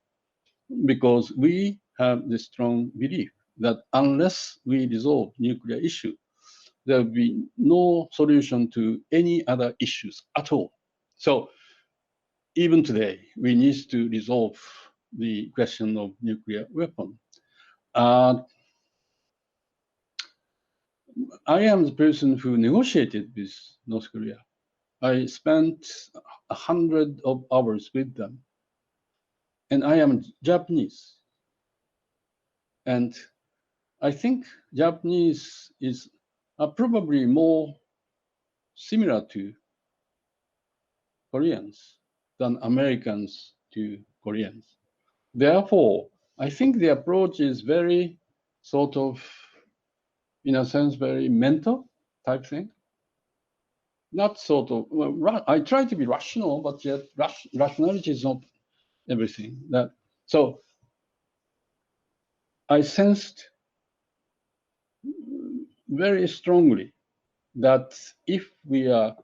because we have the strong belief that unless we resolve nuclear issue, there will be no solution to any other issues at all. So even today, we need to resolve the question of nuclear weapon. I am the person who negotiated with North Korea. I spent 100 of hours with them. And I am Japanese. And I think Japanese is probably more similar to Koreans than Americans to Koreans. Therefore, I think the approach is very sort of, in a sense, very mental type thing. Not sort of, well, I try to be rational, but yet rationality is not everything. So I sensed very strongly that if we are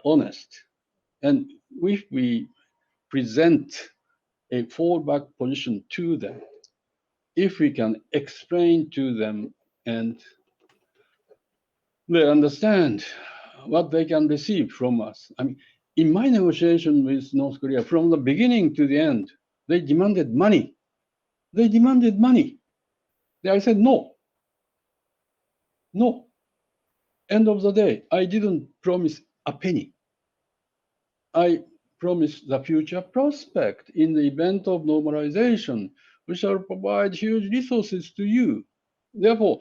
honest, and if we present a fallback position to them, if we can explain to them and they understand what they can receive from us. I mean, in my negotiation with North Korea, from the beginning to the end, they demanded money. They demanded money. I said, no. No. End of the day, I didn't promise a penny. I promised the future prospect. In the event of normalization, we shall provide huge resources to you. Therefore,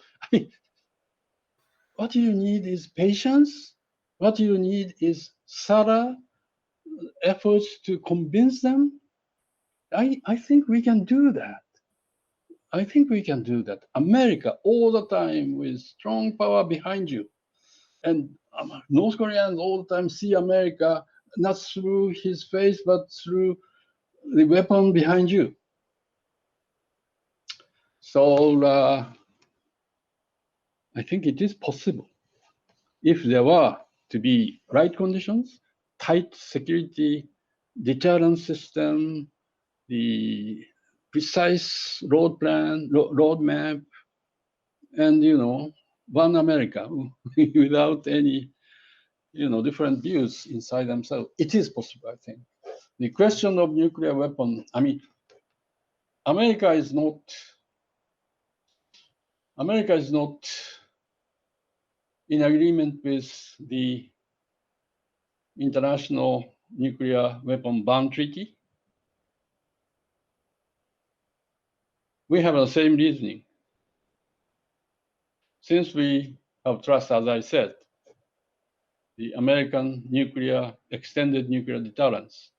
what you need is patience. What you need is thorough efforts to convince them. I think we can do that. I think we can do that. America, all the time, with strong power behind you. And North Koreans all the time see America not through his face, but through the weapon behind you. So I think it is possible. If there were to be right conditions, tight security deterrence system, the precise roadmap, and one America without any different views inside themselves. It is possible, I think. The question of nuclear weapon, I mean, America is not America is not in agreement with the International Nuclear Weapon Ban Treaty. We have the same reasoning. Since we have trust, as I said, the American extended nuclear deterrence,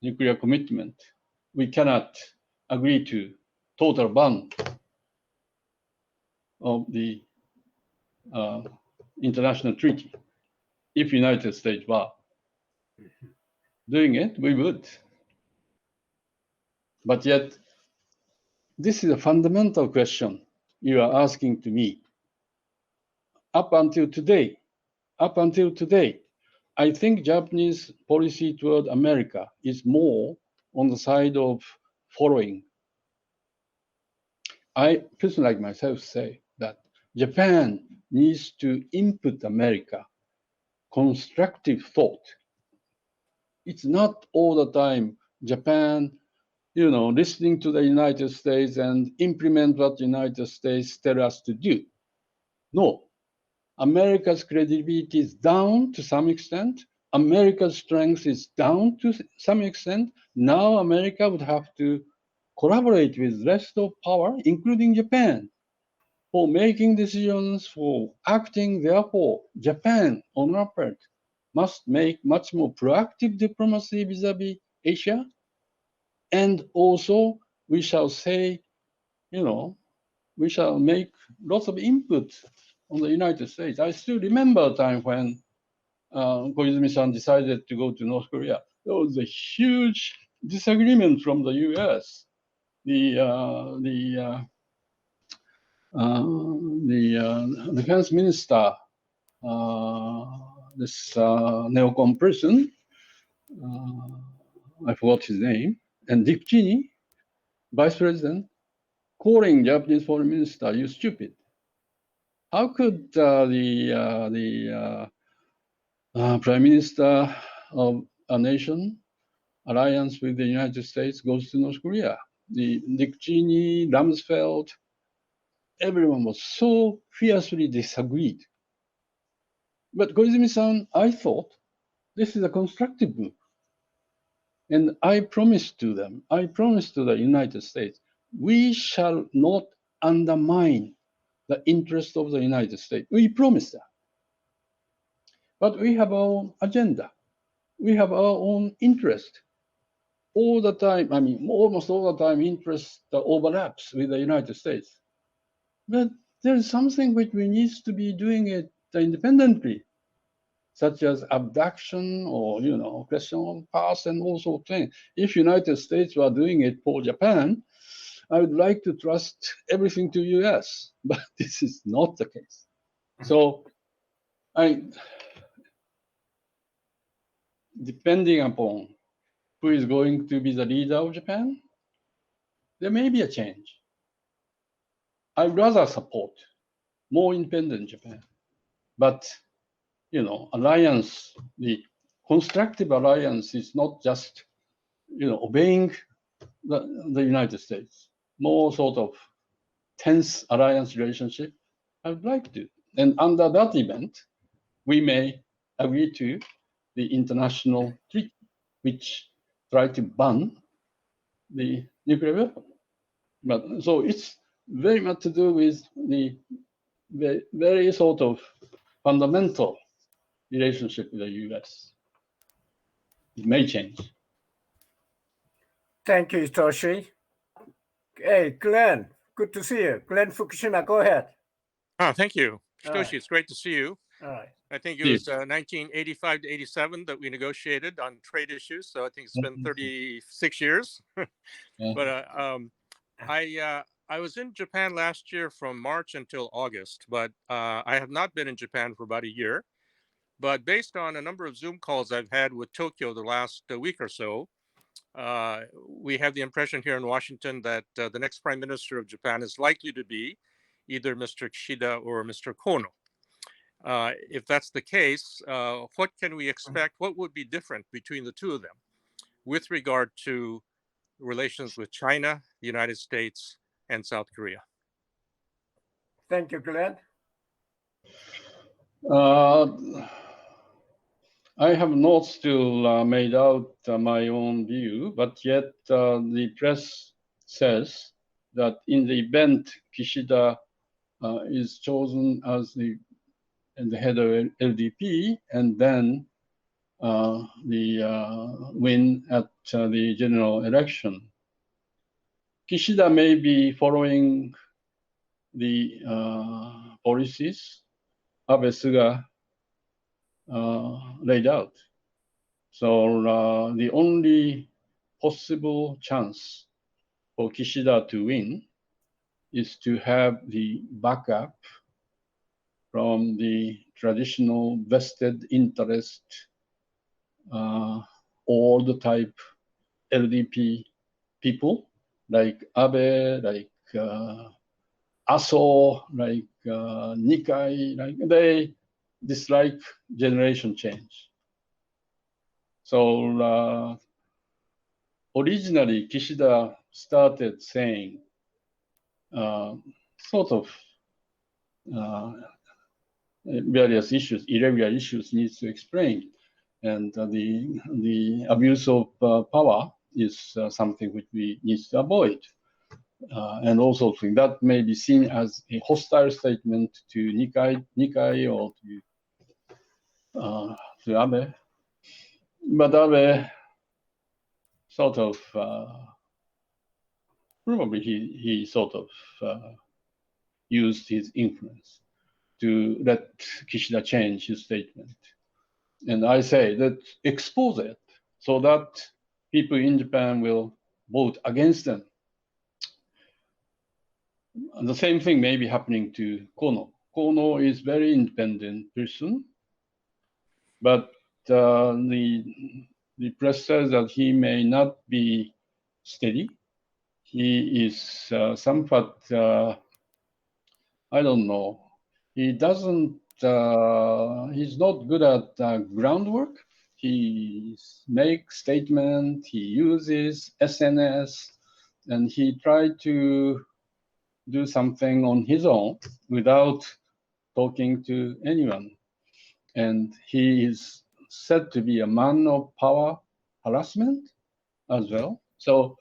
nuclear commitment, we cannot agree to total ban of the international treaty. If United States were doing it, we would. But yet, this is a fundamental question you are asking to me. Up until today, I think Japanese policy toward America is more on the side of following. I personally, like myself, say that Japan needs to input America constructive thought. It's not all the time Japan, listening to the United States and implement what the United States tell us to do. No, America's credibility is down to some extent. America's strength is down to some extent. Now America would have to collaborate with the rest of power, including Japan, for making decisions, for acting. Therefore, Japan, on our part, must make much more proactive diplomacy vis-a-vis Asia. And also, we shall say, we shall make lots of input on the United States. I still remember a time when Koizumi-san decided to go to North Korea. There was a huge disagreement from the U.S. The defense minister, this neocon person, I forgot his name, and Dick Cheney, vice president, calling Japanese foreign minister, "You stupid." How could the prime minister of a nation alliance with the United States goes to North Korea? The Dick Cheney, Rumsfeld, everyone was so fiercely disagreed. But Koizumi-san, I thought this is a constructive move. And I promised to them, I promised to the United States, we shall not undermine the interest of the United States. We promised that. But we have our own agenda. We have our own interest. All the time, almost all the time, interest overlaps with the United States. But there is something which we need to be doing it independently, such as abduction or, question of past and all sorts of things. If United States were doing it for Japan, I would like to trust everything to US, but this is not the case. So depending upon who is going to be the leader of Japan, there may be a change. I'd rather support more independent Japan. But, alliance, the constructive alliance is not just, obeying the United States, more sort of tense alliance relationship. I would like to. And under that event, we may agree to the international treaty, which try to ban the nuclear weapon. But so it's very much to do with the very sort of fundamental relationship with the US. It may change. Thank you, Hitoshi. Hey, Glenn, good to see you. Glenn Fukushima, go ahead. Oh, thank you. All Hitoshi, right. it's great to see you. All right. I think it was 1985 to 87 that we negotiated on trade issues. So I think it's been 36 years. But I was in Japan last year from March until August, but I have not been in Japan for about a year. But based on a number of Zoom calls I've had with Tokyo the last week or so, we have the impression here in Washington that the next prime minister of Japan is likely to be either Mr. Kishida or Mr. Kono. If that's the case, what can we expect? What would be different between the two of them with regard to relations with China, the United States, and South Korea? Thank you, Glenn. I have not still made out my own view, but yet the press says that in the event Kishida is chosen as the head of LDP, and then the win at the general election, Kishida may be following the policies Abe Suga laid out. So the only possible chance for Kishida to win is to have the backup from the traditional vested interest, old type LDP people like Abe, like Aso, like Nikai, like they dislike generation change. So originally Kishida started saying sort of various issues, irregular issues needs to explain. And the abuse of power is something which we need to avoid. And also that may be seen as a hostile statement to Nikai or to Abe. But Abe sort of, probably he sort of used his influence to let Kishida change his statement. And I say that expose it so that people in Japan will vote against them. And the same thing may be happening to Kono. Kono is very independent person, but the press says that he may not be steady. He is somewhat, I don't know, he doesn't, he's not good at groundwork. He makes statements, he uses SNS, and he tried to do something on his own without talking to anyone. And he is said to be a man of power harassment as well. So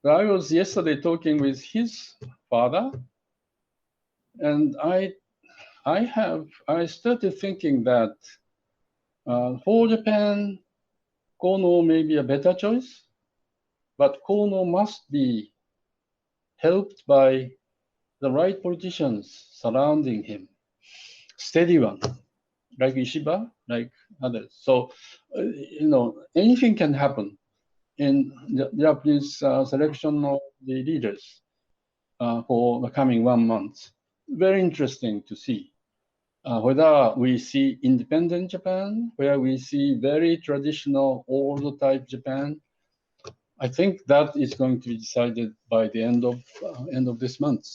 I was yesterday talking with his father, and I started thinking that for Japan, Kono may be a better choice, but Kono must be helped by the right politicians surrounding him, steady one, like Ishiba, like others. So, anything can happen in the Japanese selection of the leaders for the coming 1 month. Very interesting to see whether we see independent Japan, where we see very traditional old type Japan. I think that is going to be decided by the end of this month.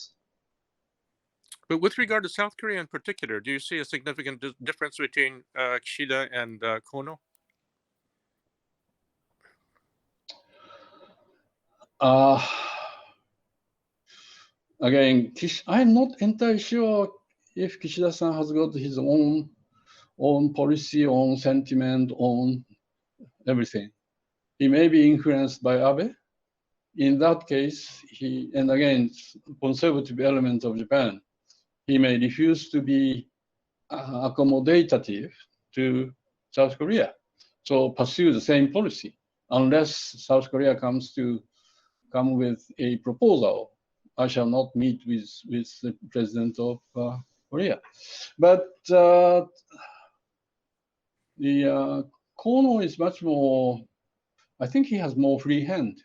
But with regard to South Korea in particular, do you see a significant difference between Kishida and Kono? Again, I'm not entirely sure if Kishida-san has got his own policy, own sentiment, own everything. He may be influenced by Abe. In that case, and again, conservative element of Japan, he may refuse to be accommodative to South Korea. So pursue the same policy unless South Korea come with a proposal. I shall not meet with the president of Korea. But the Kono is much more, I think he has more free hand.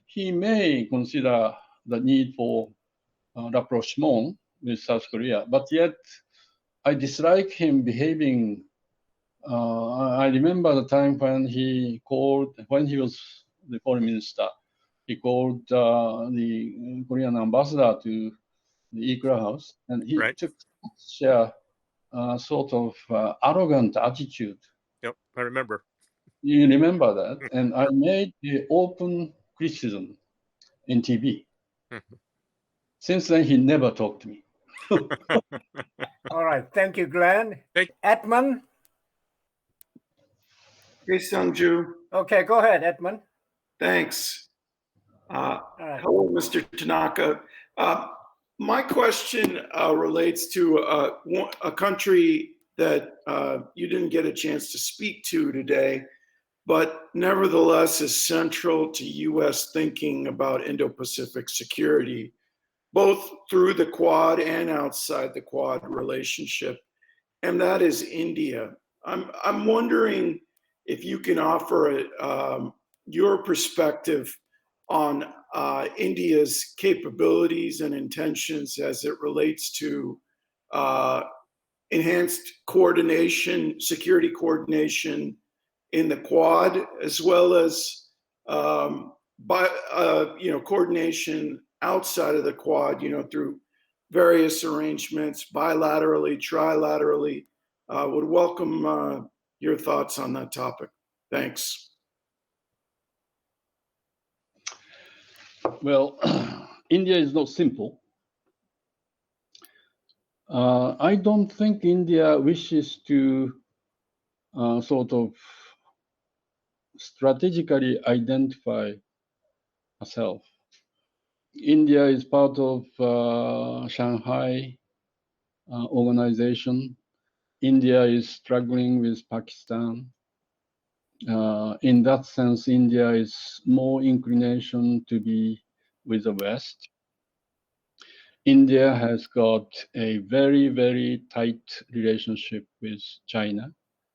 He may consider the need for rapprochement with South Korea, but yet I dislike him behaving. I remember the time when he was the foreign minister, he called the Korean ambassador to the ICAS house, and he took such a sort of arrogant attitude. Yep, I remember. You remember that? And I made the open criticism in TV. Since then, he never talked to me. All right. Thank you, Glenn. Thank- Edmund? Hey, Sungju. Okay, go ahead, Edmund. Thanks. All right. Hello, Mr. Tanaka. My question relates to a country that you didn't get a chance to speak to today, but nevertheless is central to U.S. thinking about Indo-Pacific security, both through the Quad and outside the Quad relationship, and that is India. I'm wondering if you can offer your perspective on India's capabilities and intentions as it relates to enhanced coordination, security coordination in the Quad, as well as coordination outside of the Quad, through various arrangements, bilaterally, trilaterally. Would welcome your thoughts on that topic. Thanks. Well, India is not simple. I don't think India wishes to sort of strategically identify herself. India is part of Shanghai organization. India is struggling with Pakistan. In that sense, India is more inclination to be with the West. India has got a very, very tight relationship with China,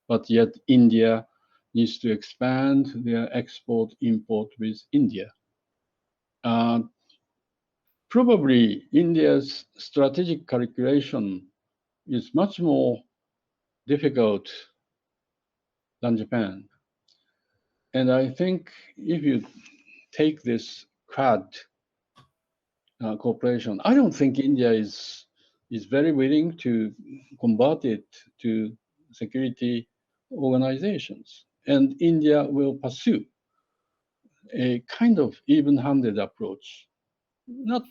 but yet India needs to expand their export-import with India. Probably India's strategic calculation is much more difficult than Japan. And I think if you take this Quad cooperation, I don't think India is very willing to convert it to security organizations. And India will pursue a kind of even-handed approach. Not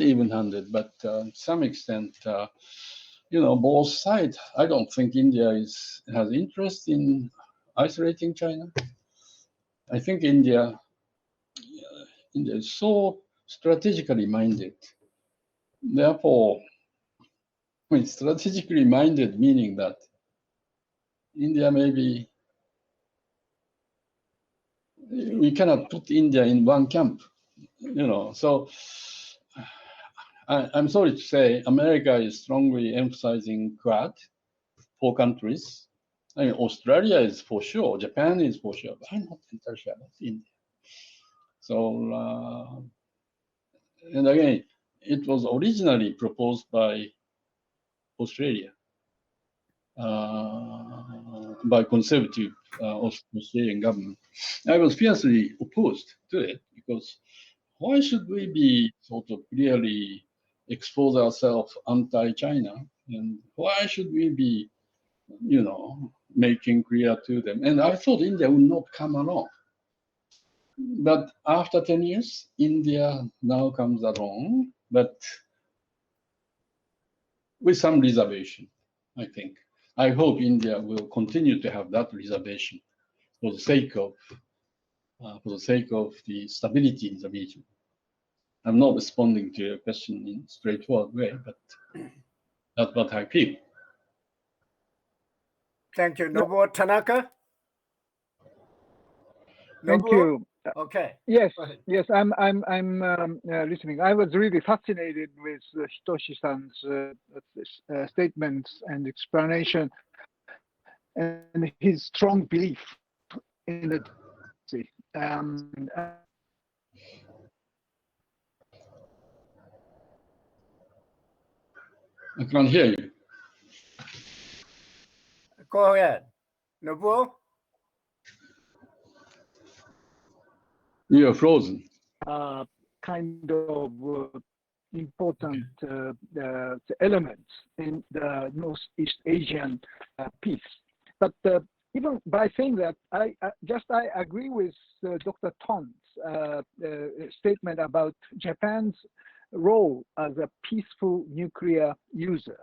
even-handed, but to some extent, both sides. I don't think India has interest in isolating China. I think India is so strategically minded. Therefore, strategically minded meaning that India maybe we cannot put India in one camp, So I'm sorry to say, America is strongly emphasizing Quad, 4 countries. I mean, Australia is for sure, Japan is for sure, but I'm not entirely sure about India. So, and again, it was originally proposed by Australia, by conservative Australian government. I was fiercely opposed to it because why should we be sort of clearly expose ourselves anti-China, and why should we be, making clear to them? And I thought India would not come along. But after 10 years, India now comes along, but with some reservation, I think. I hope India will continue to have that reservation for the sake of the stability in the region. I'm not responding to your question in a straightforward way, but that's what I feel. Thank you. Nobuo Tanaka? Thank Nobuo? you. Okay. Yes, Go ahead. yes, I'm listening. I was really fascinated with Hitoshi-san's statements and explanation, and his strong belief in the I can't hear you. Go ahead. Nobuo? You're frozen. Kind of important elements in the Northeast Asian peace. But even by saying that, I agree with Dr. Ton's statement about Japan's role as a peaceful nuclear user.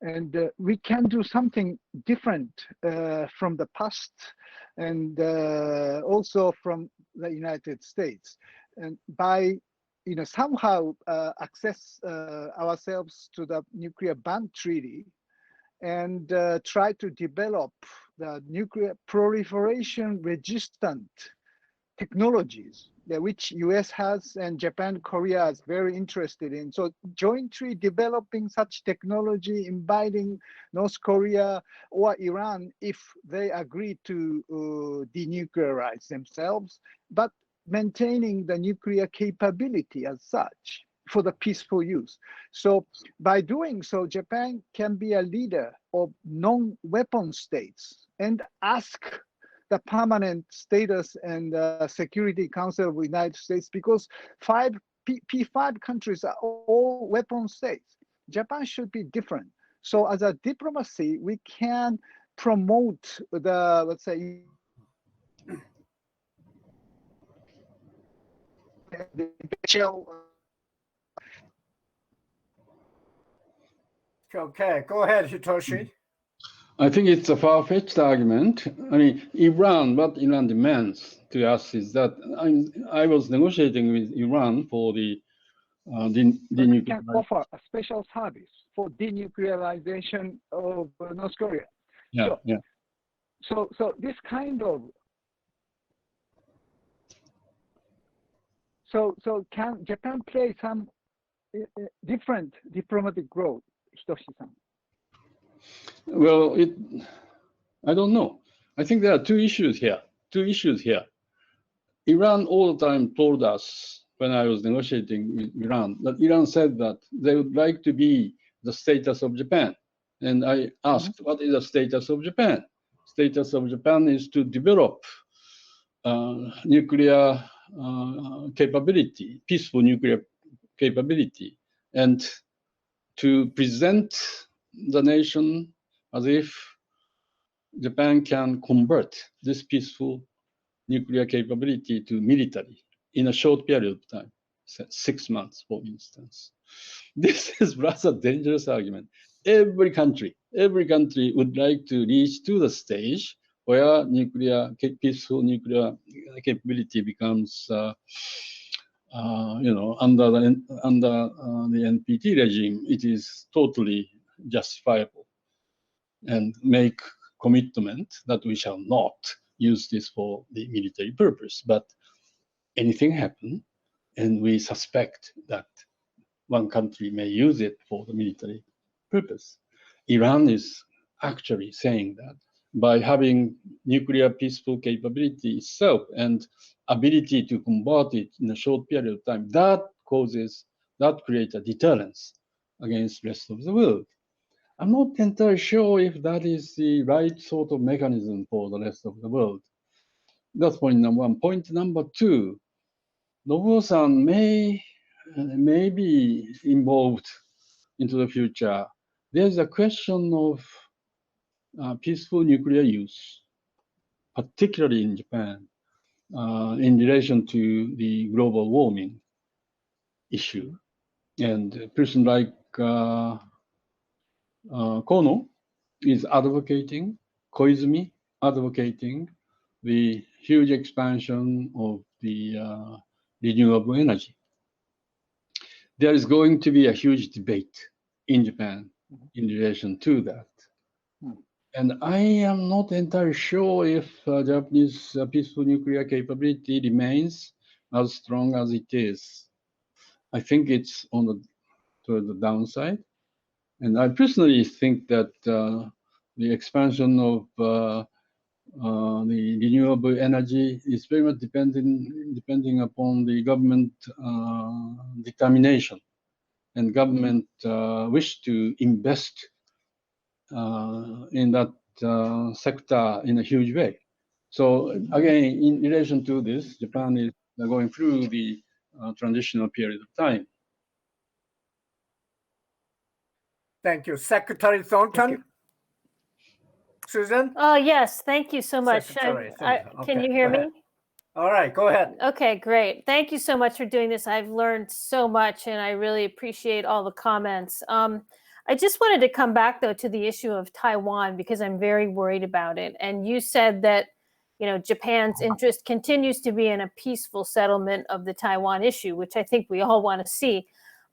And we can do something different from the past and also from the United States. And by somehow access ourselves to the nuclear ban treaty and try to develop the nuclear proliferation resistant technologies which US has and Japan, Korea is very interested in. So jointly developing such technology, inviting North Korea or Iran if they agree to denuclearize themselves, but maintaining the nuclear capability as such for the peaceful use. So by doing so, Japan can be a leader of non-weapon states and ask the permanent status and Security Council of the United States, because P5 countries are all weapon states. Japan should be different. So as a diplomacy, we can promote the, let's say, Okay, go ahead, Hitoshi. I think it's a far-fetched argument. I mean, what Iran demands to us is that I was negotiating with Iran for the we can offer a special service for denuclearization of North Korea. Yeah, so, So this kind of so can Japan play some different diplomatic role, Hitoshi-san? Well, I don't know. I think there are two issues here. Iran all the time told us when I was negotiating with Iran that Iran said that they would like to be the status of Japan. And I asked, what is the status of Japan? Status of Japan is to develop nuclear capability, peaceful nuclear capability, and to present the nation as if Japan can convert this peaceful nuclear capability to military in a short period of time, 6 months, for instance. This is rather dangerous argument. Every country would like to reach to the stage where peaceful nuclear capability becomes, under the NPT regime, it is totally justifiable, and make commitment that we shall not use this for the military purpose. But anything happen, and we suspect that one country may use it for the military purpose. Iran is actually saying that by having nuclear peaceful capability itself and ability to convert it in a short period of time, that creates a deterrence against the rest of the world. I'm not entirely sure if that is the right sort of mechanism for the rest of the world. That's point number one. Point number two, Nobuo-san may be involved into the future. There's a question of peaceful nuclear use, particularly in Japan, in relation to the global warming issue. And a person like Kono is advocating, Koizumi advocating the huge expansion of the renewable energy. There is going to be a huge debate in Japan in relation to that. And I am not entirely sure if Japanese peaceful nuclear capability remains as strong as it is. I think it's toward the downside. And I personally think that the expansion of the renewable energy is very much depending upon the government determination and government wish to invest in that sector in a huge way. So again, in relation to this, Japan is going through the transitional period of time. Thank you. Secretary Thornton? Susan? Oh, yes. Thank you so much. Secretary, Can you hear me? All right, go ahead. Okay, great. Thank you so much for doing this. I've learned so much, and I really appreciate all the comments. I just wanted to come back, though, to the issue of Taiwan, because I'm very worried about it. And you said that, you know, Japan's interest continues to be in a peaceful settlement of the Taiwan issue, which I think we all want to see.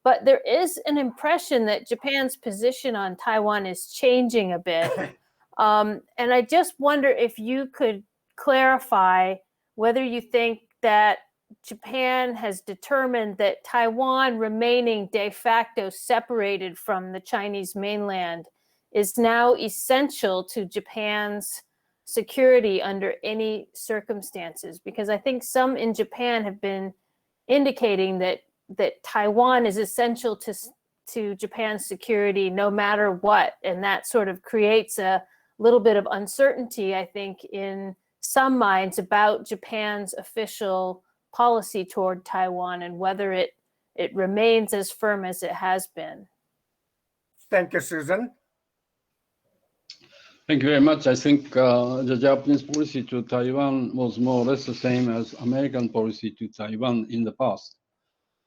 But there is an impression that Japan's position on Taiwan is changing a bit. And I just wonder if you could clarify whether you think that Japan has determined that Taiwan remaining de facto separated from the Chinese mainland is now essential to Japan's security under any circumstances. Because I think some in Japan have been indicating that Taiwan is essential to Japan's security no matter what. And that sort of creates a little bit of uncertainty, I think, in some minds about Japan's official policy toward Taiwan and whether it remains as firm as it has been. Thank you, Susan. Thank you very much. I think the Japanese policy to Taiwan was more or less the same as American policy to Taiwan in the past,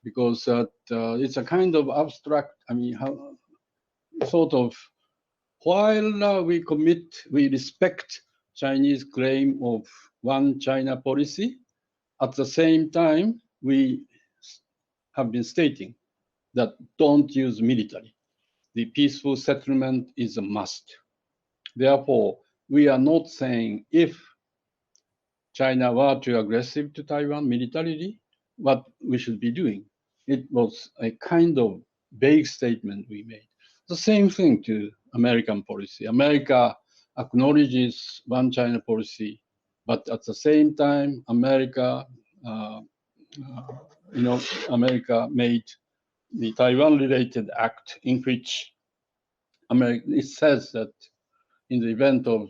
because it's a kind of abstract, I mean, sort of, while we respect Chinese claim of one China policy, at the same time, we have been stating that don't use military. The peaceful settlement is a must. Therefore, we are not saying if China were too aggressive to Taiwan militarily, what we should be doing. It was a kind of vague statement we made. The same thing to American policy. America acknowledges one China policy, but at the same time, America made the Taiwan-related act in which it says that in the event of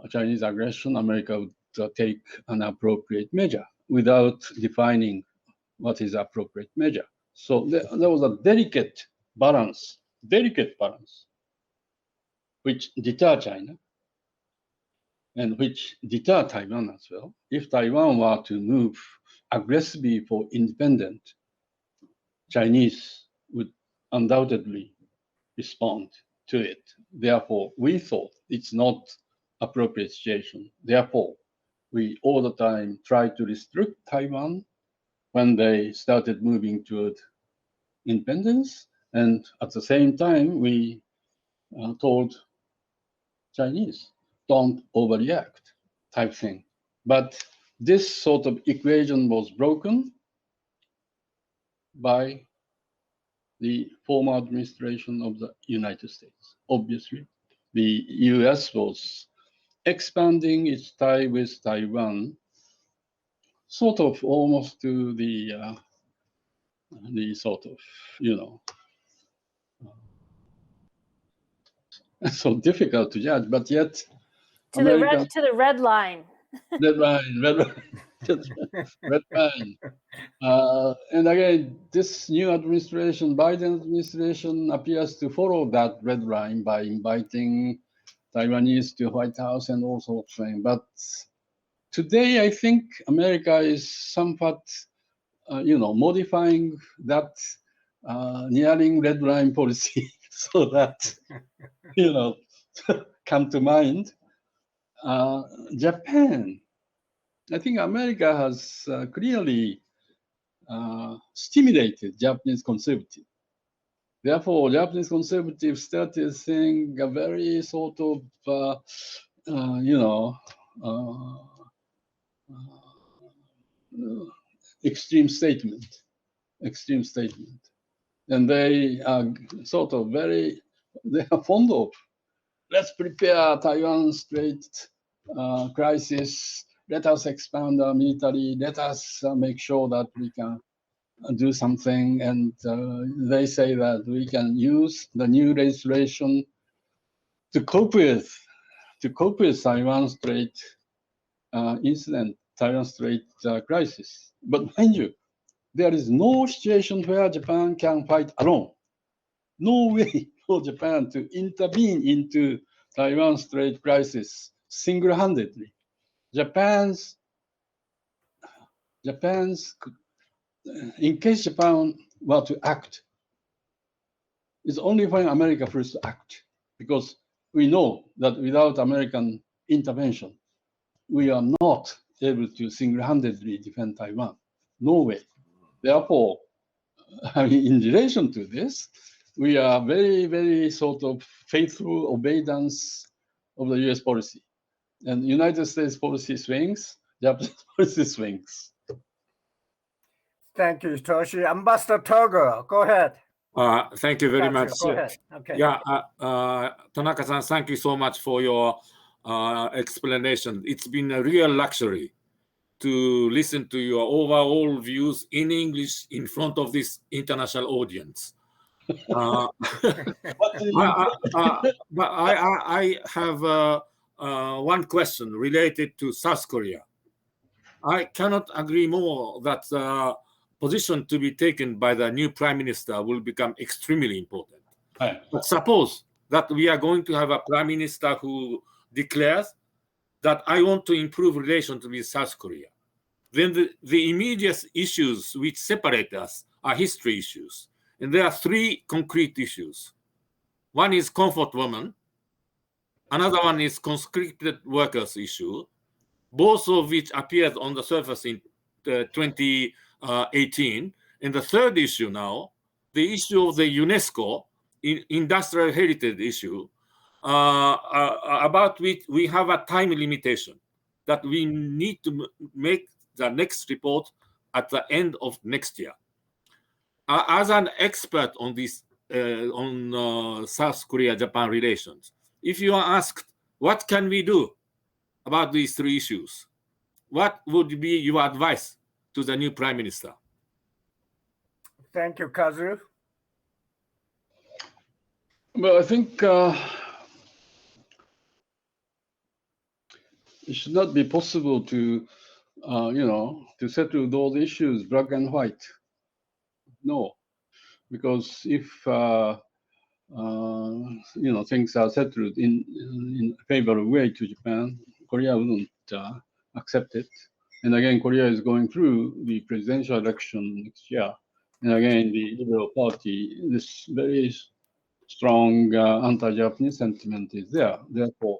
Chinese aggression, America would take an appropriate measure without defining what is appropriate measure. So there was a delicate balance, which deter China and which deter Taiwan as well. If Taiwan were to move aggressively for independence, Chinese would undoubtedly respond to it. Therefore, we thought it's not appropriate situation. Therefore, we all the time try to restrict Taiwan when they started moving toward independence. And at the same time, we told Chinese, don't overreact type thing. But this sort of equation was broken by the former administration of the United States. Obviously, the US was expanding its tie with Taiwan, sort of almost to the sort of, you know, so difficult to judge, but yet to the red line. red line. And again, this new administration, Biden administration, appears to follow that red line by inviting Taiwanese to White House and all sorts of things. But today, I think America is somewhat, modifying that nearing red line policy so that, come to mind. Japan, I think America has clearly stimulated Japanese conservatives. Therefore, Japanese conservatives started saying a very sort of, extreme statement. And they are sort of they are fond of, let's prepare Taiwan Strait crisis. Let us expand our military. Let us make sure that we can do something. And they say that we can use the new legislation to cope with Taiwan Strait incident, Taiwan Strait crisis. But mind you, there is no situation where Japan can fight alone. No way for Japan to intervene into Taiwan Strait crisis single-handedly. Japan's in case Japan were to act, it's only when America first to act, because we know that without American intervention, we are not able to single-handedly defend Taiwan. No way. Therefore, I mean, in relation to this, we are very, very sort of faithful obedience of the US policy. And United States policy swings, Japanese policy swings. Thank you, Hitoshi. Ambassador Togo, go ahead. Thank you very much. Go ahead. Okay. Yeah, Tanaka-san, thank you so much for your explanation. It's been a real luxury to listen to your overall views in English in front of this international audience. But I have one question related to South Korea. I cannot agree more that the position to be taken by the new prime minister will become extremely important. Right. But suppose that we are going to have a prime minister who declares that I want to improve relations with South Korea. Then the immediate issues which separate us are history issues. And there are three concrete issues. One is comfort women. Another one is conscripted workers issue, both of which appeared on the surface in 2018. And the third issue now, the issue of the UNESCO industrial heritage issue, about which we have a time limitation, that we need to make the next report at the end of next year. As an expert on this, on South Korea-Japan relations, if you are asked, what can we do about these three issues? What would be your advice to the new prime minister? Thank you, Kazu. Well, I think it should not be possible to, to settle those issues black and white. No, because if things are settled in a favorable way to Japan, Korea wouldn't accept it. And again, Korea is going through the presidential election next year. And again, the Liberal Party, this very strong anti-Japanese sentiment is there. Therefore,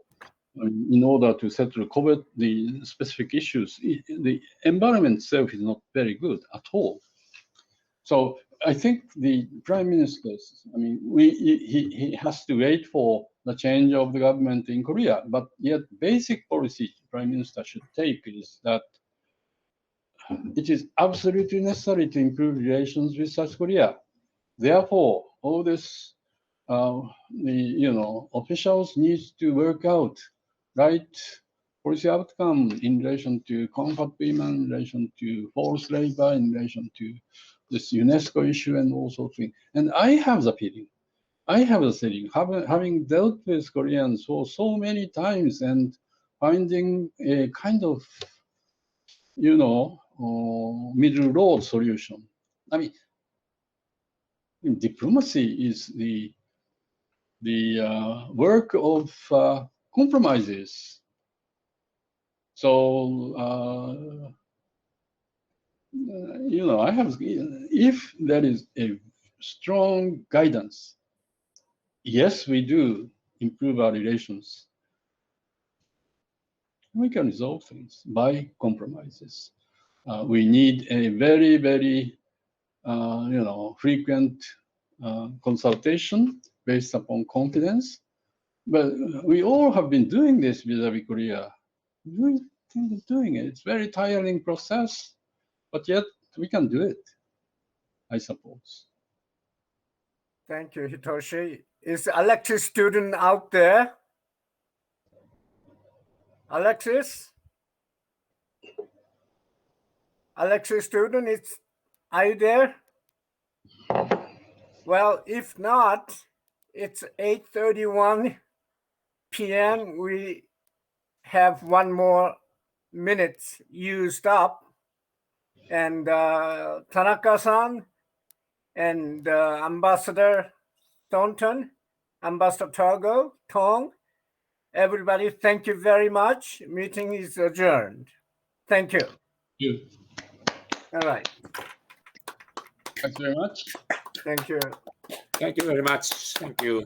in order to settle COVID, the specific issues, the environment itself is not very good at all. So I think the prime minister, he has to wait for the change of the government in Korea. But yet, basic policy prime minister should take is that it is absolutely necessary to improve relations with South Korea. Therefore, all this, officials need to work out right policy outcome in relation to comfort women, in relation to forced labor, in relation to this UNESCO issue and all sorts of things. And I have the feeling, having dealt with Koreans for so many times and finding a kind of, middle road solution. I mean, diplomacy is the work of compromises. So, I have, if there is a strong guidance, yes, we do improve our relations. We can resolve things by compromises. We need a very, very, frequent consultation based upon confidence. But we all have been doing this vis-a-vis Korea. We think of doing it. It's a very tiring process, but yet we can do it, I suppose. Thank you, Hitoshi. Is Alexis student out there? Alexis? Alexis student, are you there? Well, if not, it's 8:31 p.m. We have one more minute used up. And Tanaka-san and Ambassador Thornton, Ambassador Togo, Tong, everybody, thank you very much. Meeting is adjourned. Thank you. Thank you. All right. Thanks very much. Thank you. Thank you very much. Thank you.